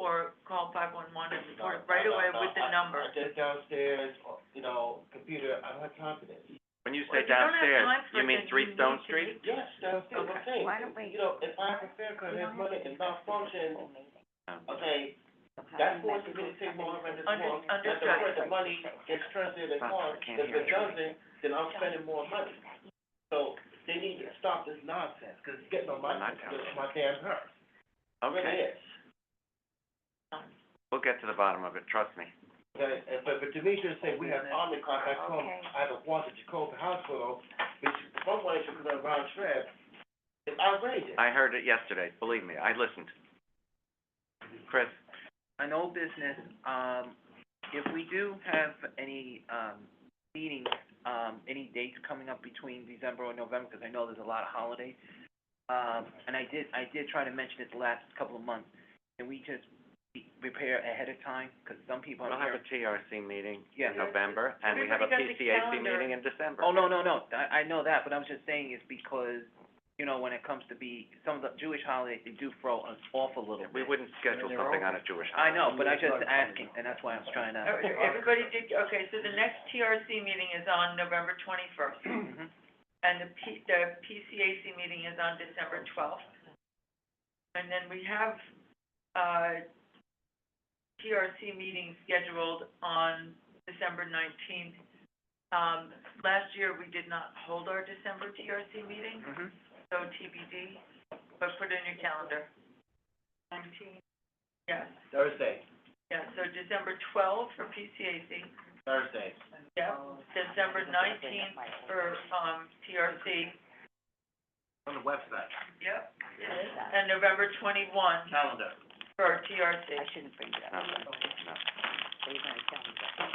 or call 511 and report it right away with the number. I did downstairs, computer, I don't have time for this. When you Well, say if you don't have downstairs, time for you it, mean then 3 you Stone need to Street? meet. Yes, that's what I'm saying. Why don't we- You know, if I have a fair cut, there's money and malfunction, okay, that's going to be take more rent this month. If the money gets transferred in cost, if it doesn't, then I'm spending more money. So they need to stop this nonsense, because it's getting on my damn nerves. It really Okay, is. we'll get to the bottom of it, trust me. Okay, but Demetrius said we have Omni contract from either Walter Jacob Hospital, which someone should come around Trev. It's outrageous. I heard it yesterday, believe me, I listened. Chris? An old business, if we do have any, meetings, any dates coming up between December or November, because I know there's a lot of holidays, and I did try to mention it the last couple of months, can we just prepare ahead of time? Because some people We'll are have a TRC meeting Yeah. in November, and we have a Everybody got the PCAC calendar. meeting in December. Oh, no, I know that, but I'm just saying it's because, you know, when it comes to some of the Jewish holidays, they do throw us off a little We bit. wouldn't schedule something on a Jewish I holiday. know, but I'm just asking, and that's why I was trying to. Everybody did, okay, so the next TRC meeting is on November 21st, Mhm. and the PCAC meeting is on December 12th. And then we have, TRC meeting scheduled on December 19th. Last year, we did not hold our December TRC meeting, Mhm. so TBD, but put it in your calendar. 19th, yes, Thursday, yeah, so December 12th for PCAC. Thursday. Yep, December 19th for, TRC. On the website. Yep. And November 21 Calendar. for TRC. I shouldn't bring it up. No. So you're gonna tell me that.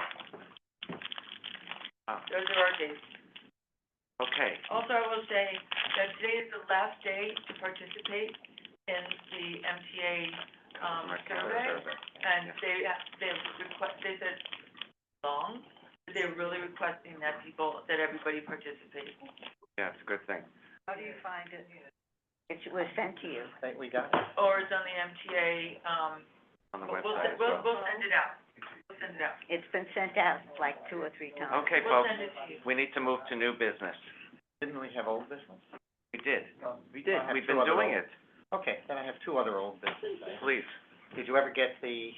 Those are our dates. Okay, Also, I will say that today is the last day to participate in the MTA, survey. And they said long, but they're really requesting that everybody participate. yeah, it's a good thing. How do you find it? It was sent to you. I think we got it. Or it's on the MTA, On the we'll website as we'll well. send it out. We'll send it out. It's been sent out like 2 or 3 times. Okay, We'll folks, send it to you. we need to move to new business. Didn't we have old business? We did. We did. We've been doing it. Okay, then I have two other old business items. Please, Did you ever get the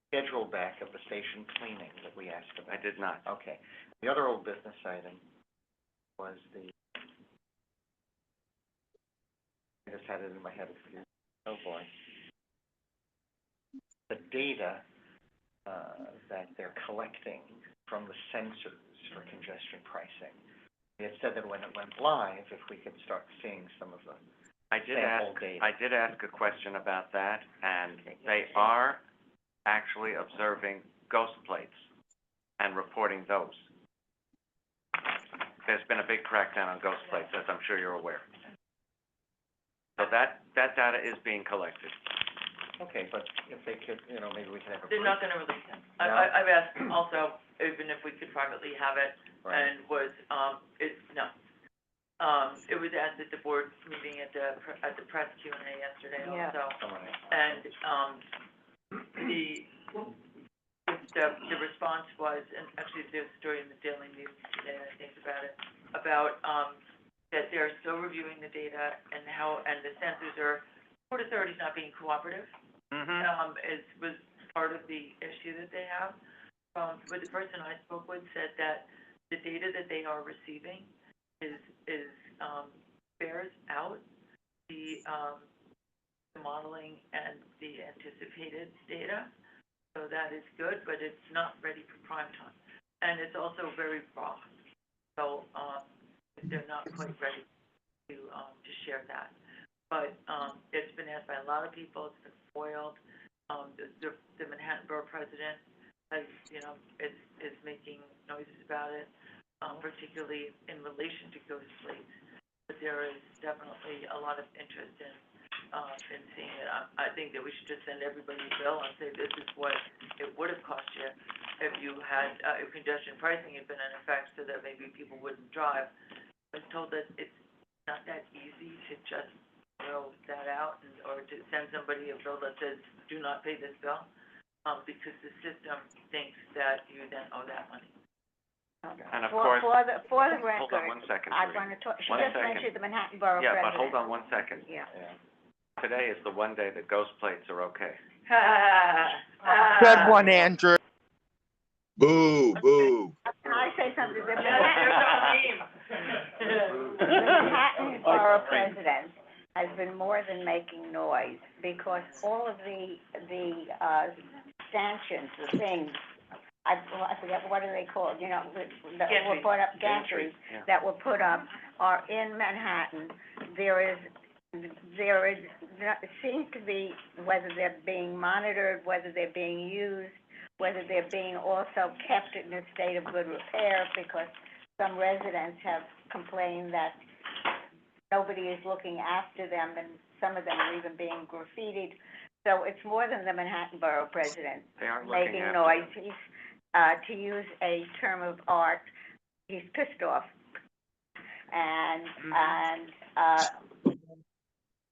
schedule back of the station cleaning that we asked about? I did not. Okay. The other old business item was I just had it in my head, oh boy. The data, that they're collecting from the sensors for congestion pricing. They had said that when it went live, if we could start seeing some of the I did sample ask, data. I did ask a question about that, and they are actually observing ghost plates and reporting those. There's been a big crackdown on ghost plates, as I'm sure you're aware. So that data is being collected. Okay, but if they could, maybe we could have a They're brief. not gonna release it. No? I've asked also, even if we could privately have it, Right. and it was asked at the board meeting at the press Q&A yesterday Yeah. also. Someone else. And, the response was, and actually there's a story in the Daily News today, I think, about that they're still reviewing the data and the sensors Port Authority's not being cooperative. Was part of the issue that they have. But the person I spoke with said that the data that they are receiving bears out the modeling and the anticipated data. So that is good, but it's not ready for prime time. And it's also very raw. So, they're not quite ready to share that. But, it's been asked by a lot of people, it's been foiled. The Manhattan Borough President is making noises about it, particularly in relation to ghost plates. But there is definitely a lot of interest in seeing it. I think that we should just send everybody a bill and say this is what it would have cost you if you had, if congestion pricing had been in effect so that maybe people wouldn't drive. I was told that it's not that easy to just throw that out or to send somebody a bill that says, do not pay this bill, because the system thinks that you then owe that money. And of For course, for the hold on record, one second, I Judy. want to talk, she One just second. mentioned the Manhattan Borough Yeah, President. but hold on 1 second. Yeah. Today is the one day that ghost plates are okay. Good one, Andrew. Boo, boo. Can I say something? The There's Manhattan Borough President has been more than making noise, because all of the stanchions, the things, I forget, what are they called, you know, that were put up, gantries, Yeah. that were put up are in Manhattan. There seems to be, whether they're being monitored, whether they're being used, whether they're being also kept in a state of good repair, because some residents have complained that nobody is looking after them, and some of them are even being graffitied. So it's more than the Manhattan Borough President They aren't looking making after noise. them. He's, to use a term of art, he's pissed off. And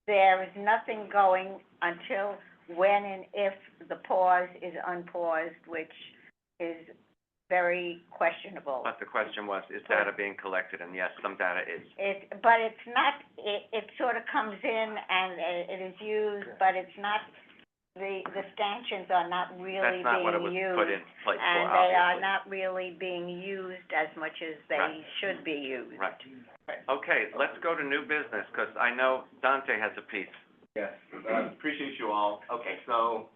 there is nothing going until when and if the pause is unpaused, which is very questionable. But the question was, is data being collected? And yes, some data is. But it's not, it sort of comes in and it is used, but it's not, the stanchions are not really That's not what it was being put used. in place for, And they are obviously. not really being used as much as they Right. should be used. Right. Okay, let's go to new business, because I know Dante has a piece. Yes, appreciate you all. Okay, so,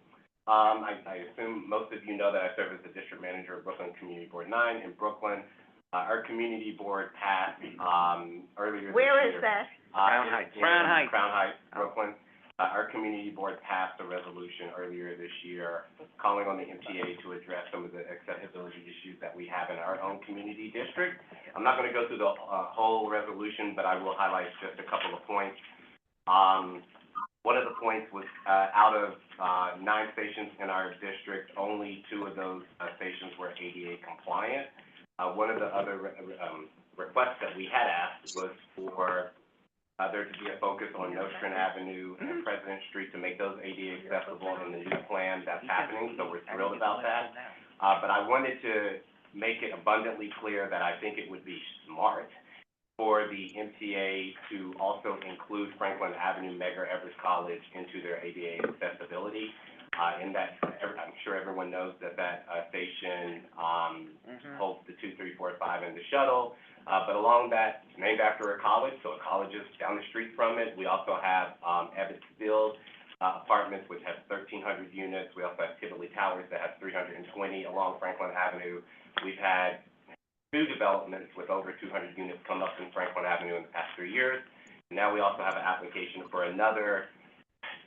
I assume most of you know that I serve as the district manager of Brooklyn Community Board 9 in Brooklyn. Our community board passed, earlier this year. Where is that? Crown Heights. Crown Heights, Brooklyn. Our community board passed a resolution earlier this year calling on the MTA to address some of the accessibility issues that we have in our own community district. I'm not gonna go through the, whole resolution, but I will highlight just a couple of points. One of the points was, out of, 9 stations in our district, only 2 of those, stations were ADA compliant. One of the other, requests that we had asked was for there to be a focus on Nostrand Avenue and President Street to make those ADA accessible in the new plan that's happening, so we're thrilled about that. But I wanted to make it abundantly clear that I think it would be smart for the MTA to also include Franklin Avenue, Medgar Evers College into their ADA accessibility. In that, I'm sure everyone knows that station, holds the 2, 3, 4, 5 and the shuttle. But along that, it's named after a college, so a college is down the street from it. We also have, Ebbets Field, apartments, which has 1,300 units. We also have Tivoli Towers that have 320 along Franklin Avenue. We've had 2 developments with over 200 units come up in Franklin Avenue in the past 3 years. Now we also have an application for another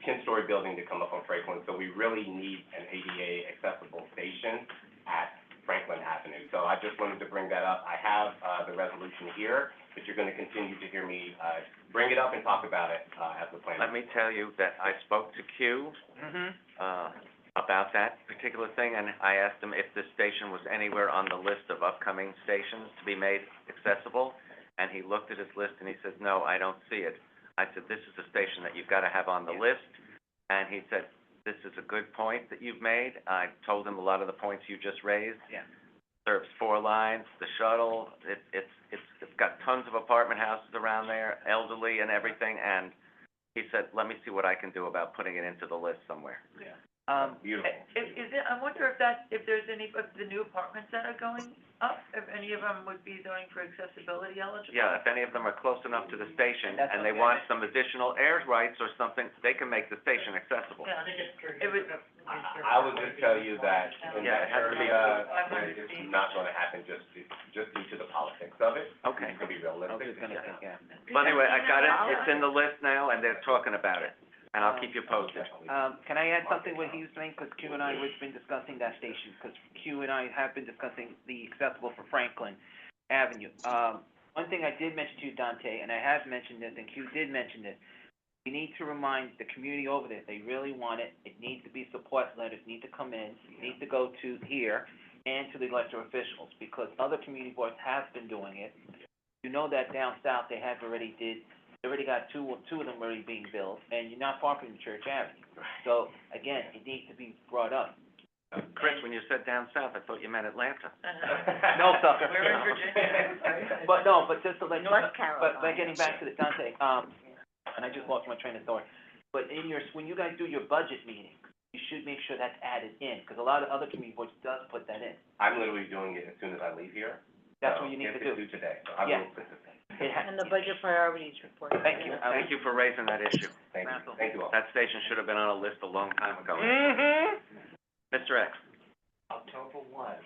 10-story building to come up on Franklin, so we really need an ADA accessible station at Franklin Avenue. So I just wanted to bring that up. I have, the resolution here, but you're gonna continue to hear me, bring it up and talk about it, as the plan. Let me tell you that I spoke to Q, about that particular thing, and I asked him if this station was anywhere on the list of upcoming stations to be made accessible, and he looked at his list and he said, no, I don't see it. I said, this is a station that you've gotta have on the list, and he said, this is a good point that you've made. I told him a lot of the points you just raised. Yeah. Serves 4 lines, the shuttle, it's got tons of apartment houses around there, elderly and everything, and he said, let me see what I can do about putting it into the list somewhere. Yeah. Beautiful. Is it, I wonder if there's any of the new apartments that are going up, if any of them would be zoning for accessibility eligible? Yeah, if any of them are close enough to the station and they want some additional air rights or something, they can make the station accessible. Yeah, it was, I would just tell you that in Yeah, that it has to be- area, it's not gonna happen just due to the politics of it. Okay. To be realistic. But anyway, I got it, it's in the list now, and they're talking about it, and I'll keep you posted. Can I add something what he was saying, because Q and I have been discussing that station, because Q and I have been discussing the accessible for Franklin Avenue. One thing I did mention to you, Dante, and I have mentioned this, and Q did mention this, we need to remind the community over there, if they really want it, it needs to be support letters, need to come in, need to go to here, and to the elected officials, because other community boards have been doing it. You know that down south, they already got two of them already being built, and you're not far from Church Avenue. So, again, it needs to be brought up. Chris, when you said down south, I thought you meant Atlanta. No, sucker. We're in Virginia. But just to let you, North but getting back to the Dante, and I just lost my train of thought. But when you guys do your budget meeting, you should make sure that's added in, because a lot of other community boards does put that in. I'm literally doing it as soon as I leave here. That's So what you need to it's do. due today, so I Yeah. will put this in. And the budget priorities report. Thank you. Thank you for raising that issue. Thank you, thank you all. That station should have been on a list a long time ago. Mm-hmm. Mr. X, October 1,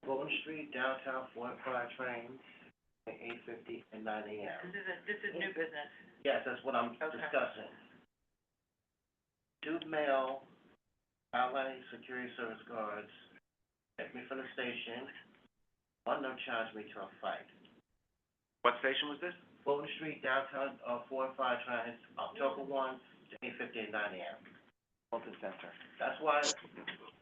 Golden Street downtown Fort Pryor trains at 8:50 and 9 a.m. This is new business. Yes, that's what I'm Okay. discussing. Two male valet security service guards take me from the station. One of them charged me to a fight. what station was this? Golden Street downtown, 4 and 5 trains, October 1 to 8:50 and 9 a.m. Fulton Center. That's why,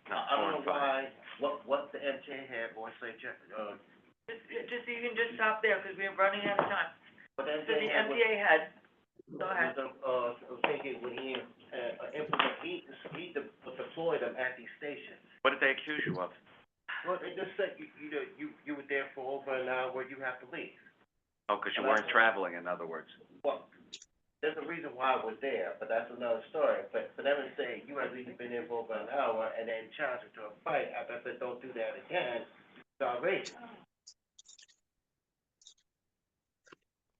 No, I don't 4 know and 5. why, what the MTA had, or say, Just, you can just stop there, because we're running out of time. what the So the MTA had was, MTA had, go ahead. thinking when he, he deployed them at these stations. What did they accuse you of? Well, they just said, you were there for over an hour, you have to leave. Oh, 'cause you weren't traveling, in other words. Well, there's a reason why I was there, but that's another story. But for them to say, you have been there for over an hour and then charge it to a fight, after I said, don't do that again, it's outrageous.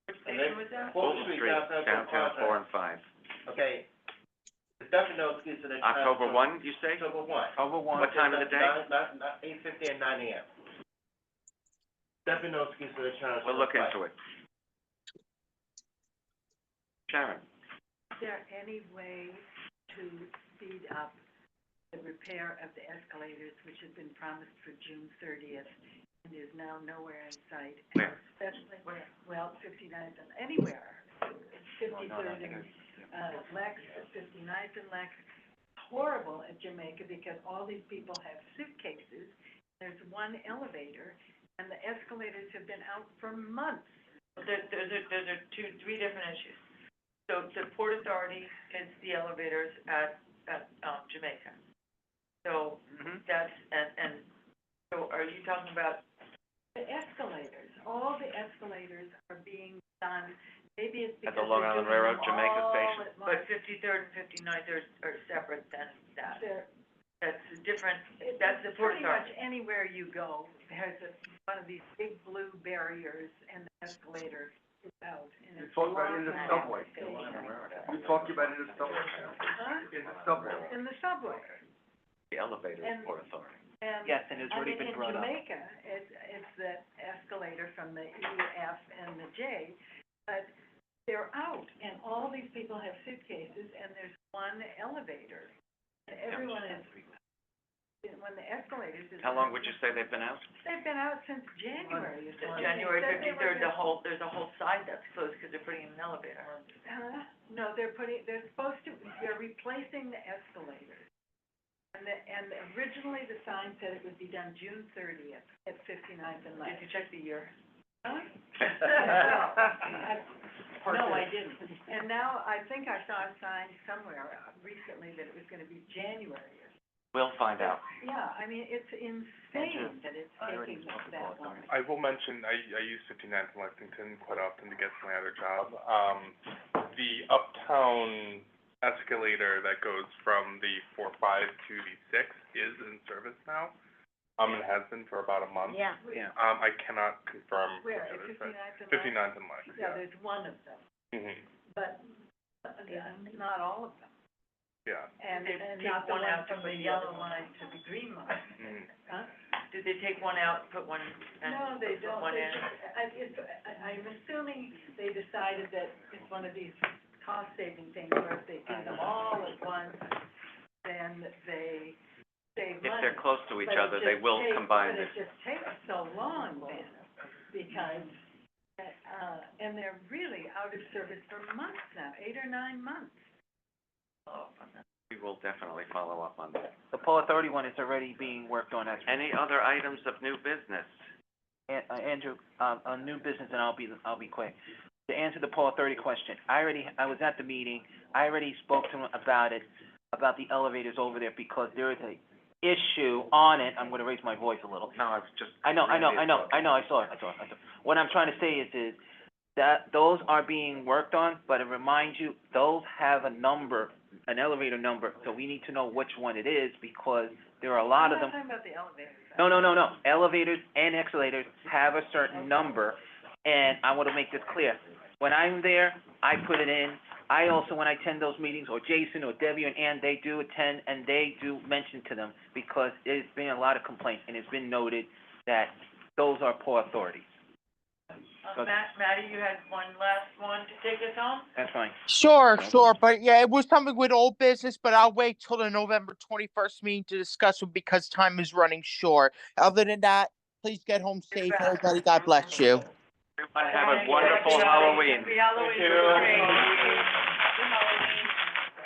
Which station was that? Fulton Street, downtown 4 and 5. Okay, there's definitely no excuse to the. October 1, you say? October 1. October 1. What time of the day? 8:50 and 9 a.m. Definitely no excuse for the charge. We'll look into it. Sharon? Is there any way to speed up the repair of the escalators, which has been promised for June 30th and is now nowhere in sight? And Where? especially, well, 59th and anywhere, 53rd and, Lex, 59th and Lex. Horrible at Jamaica because all these people have suitcases. There's one elevator and the escalators have been out for months. Those are three different issues. So the Port Authority is the elevators at Jamaica. So that's, and so are you talking about? The escalators, all the escalators are being done, maybe it's At because the Long they're Island doing Railroad, them Jamaica all Station? at once. But 53rd and 59th are separate than that. That's different, that's the Port Pretty much Authority. anywhere you go, there's one of these big blue barriers and the escalator is out. And You it's talk about it in the long subway. station. You talked about it in the subway. Huh? In the subway. In the subway. The elevator And- is Port Authority. And, Yes, and it's already been brought up. I mean, in Jamaica, it's the escalator from the E, F, and the J, but they're out, and all these people have suitcases, and there's one elevator. And everyone is, when the escalators is. How long would you say they've been out? They've been out since January, is what January they said they were 53rd, gonna- there's a whole side that's closed because they're putting in an elevator. No, they're supposed to, they're replacing the escalators. And originally the sign said it would be done June 30th at 59th and Lex. Did you check the year? Huh? No, I didn't. And now, I think I saw a sign somewhere recently that it was gonna be January. We'll find out. Yeah, I mean, it's insane that it's taking that long. I will mention, I use 59th and Lexington quite often to get to my other job. The uptown escalator that goes from the 4-5 to the 6 is in service now. It has been for about a month. Yeah. I cannot confirm. Where, the at other side. 59th and Lex? 59th and Lex, Yeah, there's one of them, but, not all of them. Yeah. And Did they not take the one one out to from the put the other yellow line to the green line. Huh? Did they take one out, put one, and No, they put don't. one They in? just- I'm assuming they decided that it's one of these cost-saving things where if they do them all at once, then they save money. If they're close to each But it other, they just will takes- combine But it. it just takes so long then, because, and they're really out of service for months now, 8 or 9 months. We will definitely follow up on that. The Port Authority one is already being worked on as. Any other items of new business? Andrew, on new business, and I'll be quick. To answer the Port Authority question, I was at the meeting, I already spoke to him about it. about the elevators over there, because there is a issue on it. I'm gonna raise my voice a little. No, I was just. I know, I saw it. What I'm trying to say is that those are being worked on, but it reminds you, those have a number, an elevator number, so we need to know which one it is, because there are a lot of them. I'm not talking about the elevators. No. Elevators and escalators have a certain number, and I want to make this clear. When I'm there, I put it in. I also, when I attend those meetings, or Jason or Debbie and Ann, they do attend, and they do mention to them, because there's been a lot of complaints, and it's been noted that those are poor authorities. So Matty, you had one last one to take us home? that's fine. Sure, but yeah, it was something with old business, but I'll wait till the November 21st meeting to discuss it because time is running short. Other than that, please get home safe, everybody. God bless you. Everyone have a wonderful Halloween. Happy Halloween.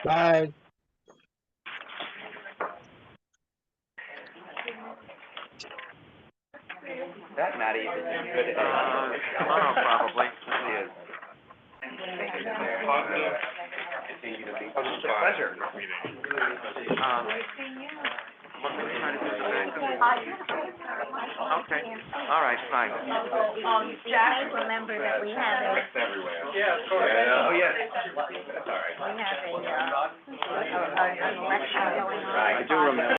Bye. That Matty is a good egg. Tomorrow probably, really is. Oh, it's a pleasure. What were we trying to do today? Okay, all right, fine. Jack, remember that we have Everywhere. Yeah, of course. Oh, yes. That's all right. an election going on. I do remember.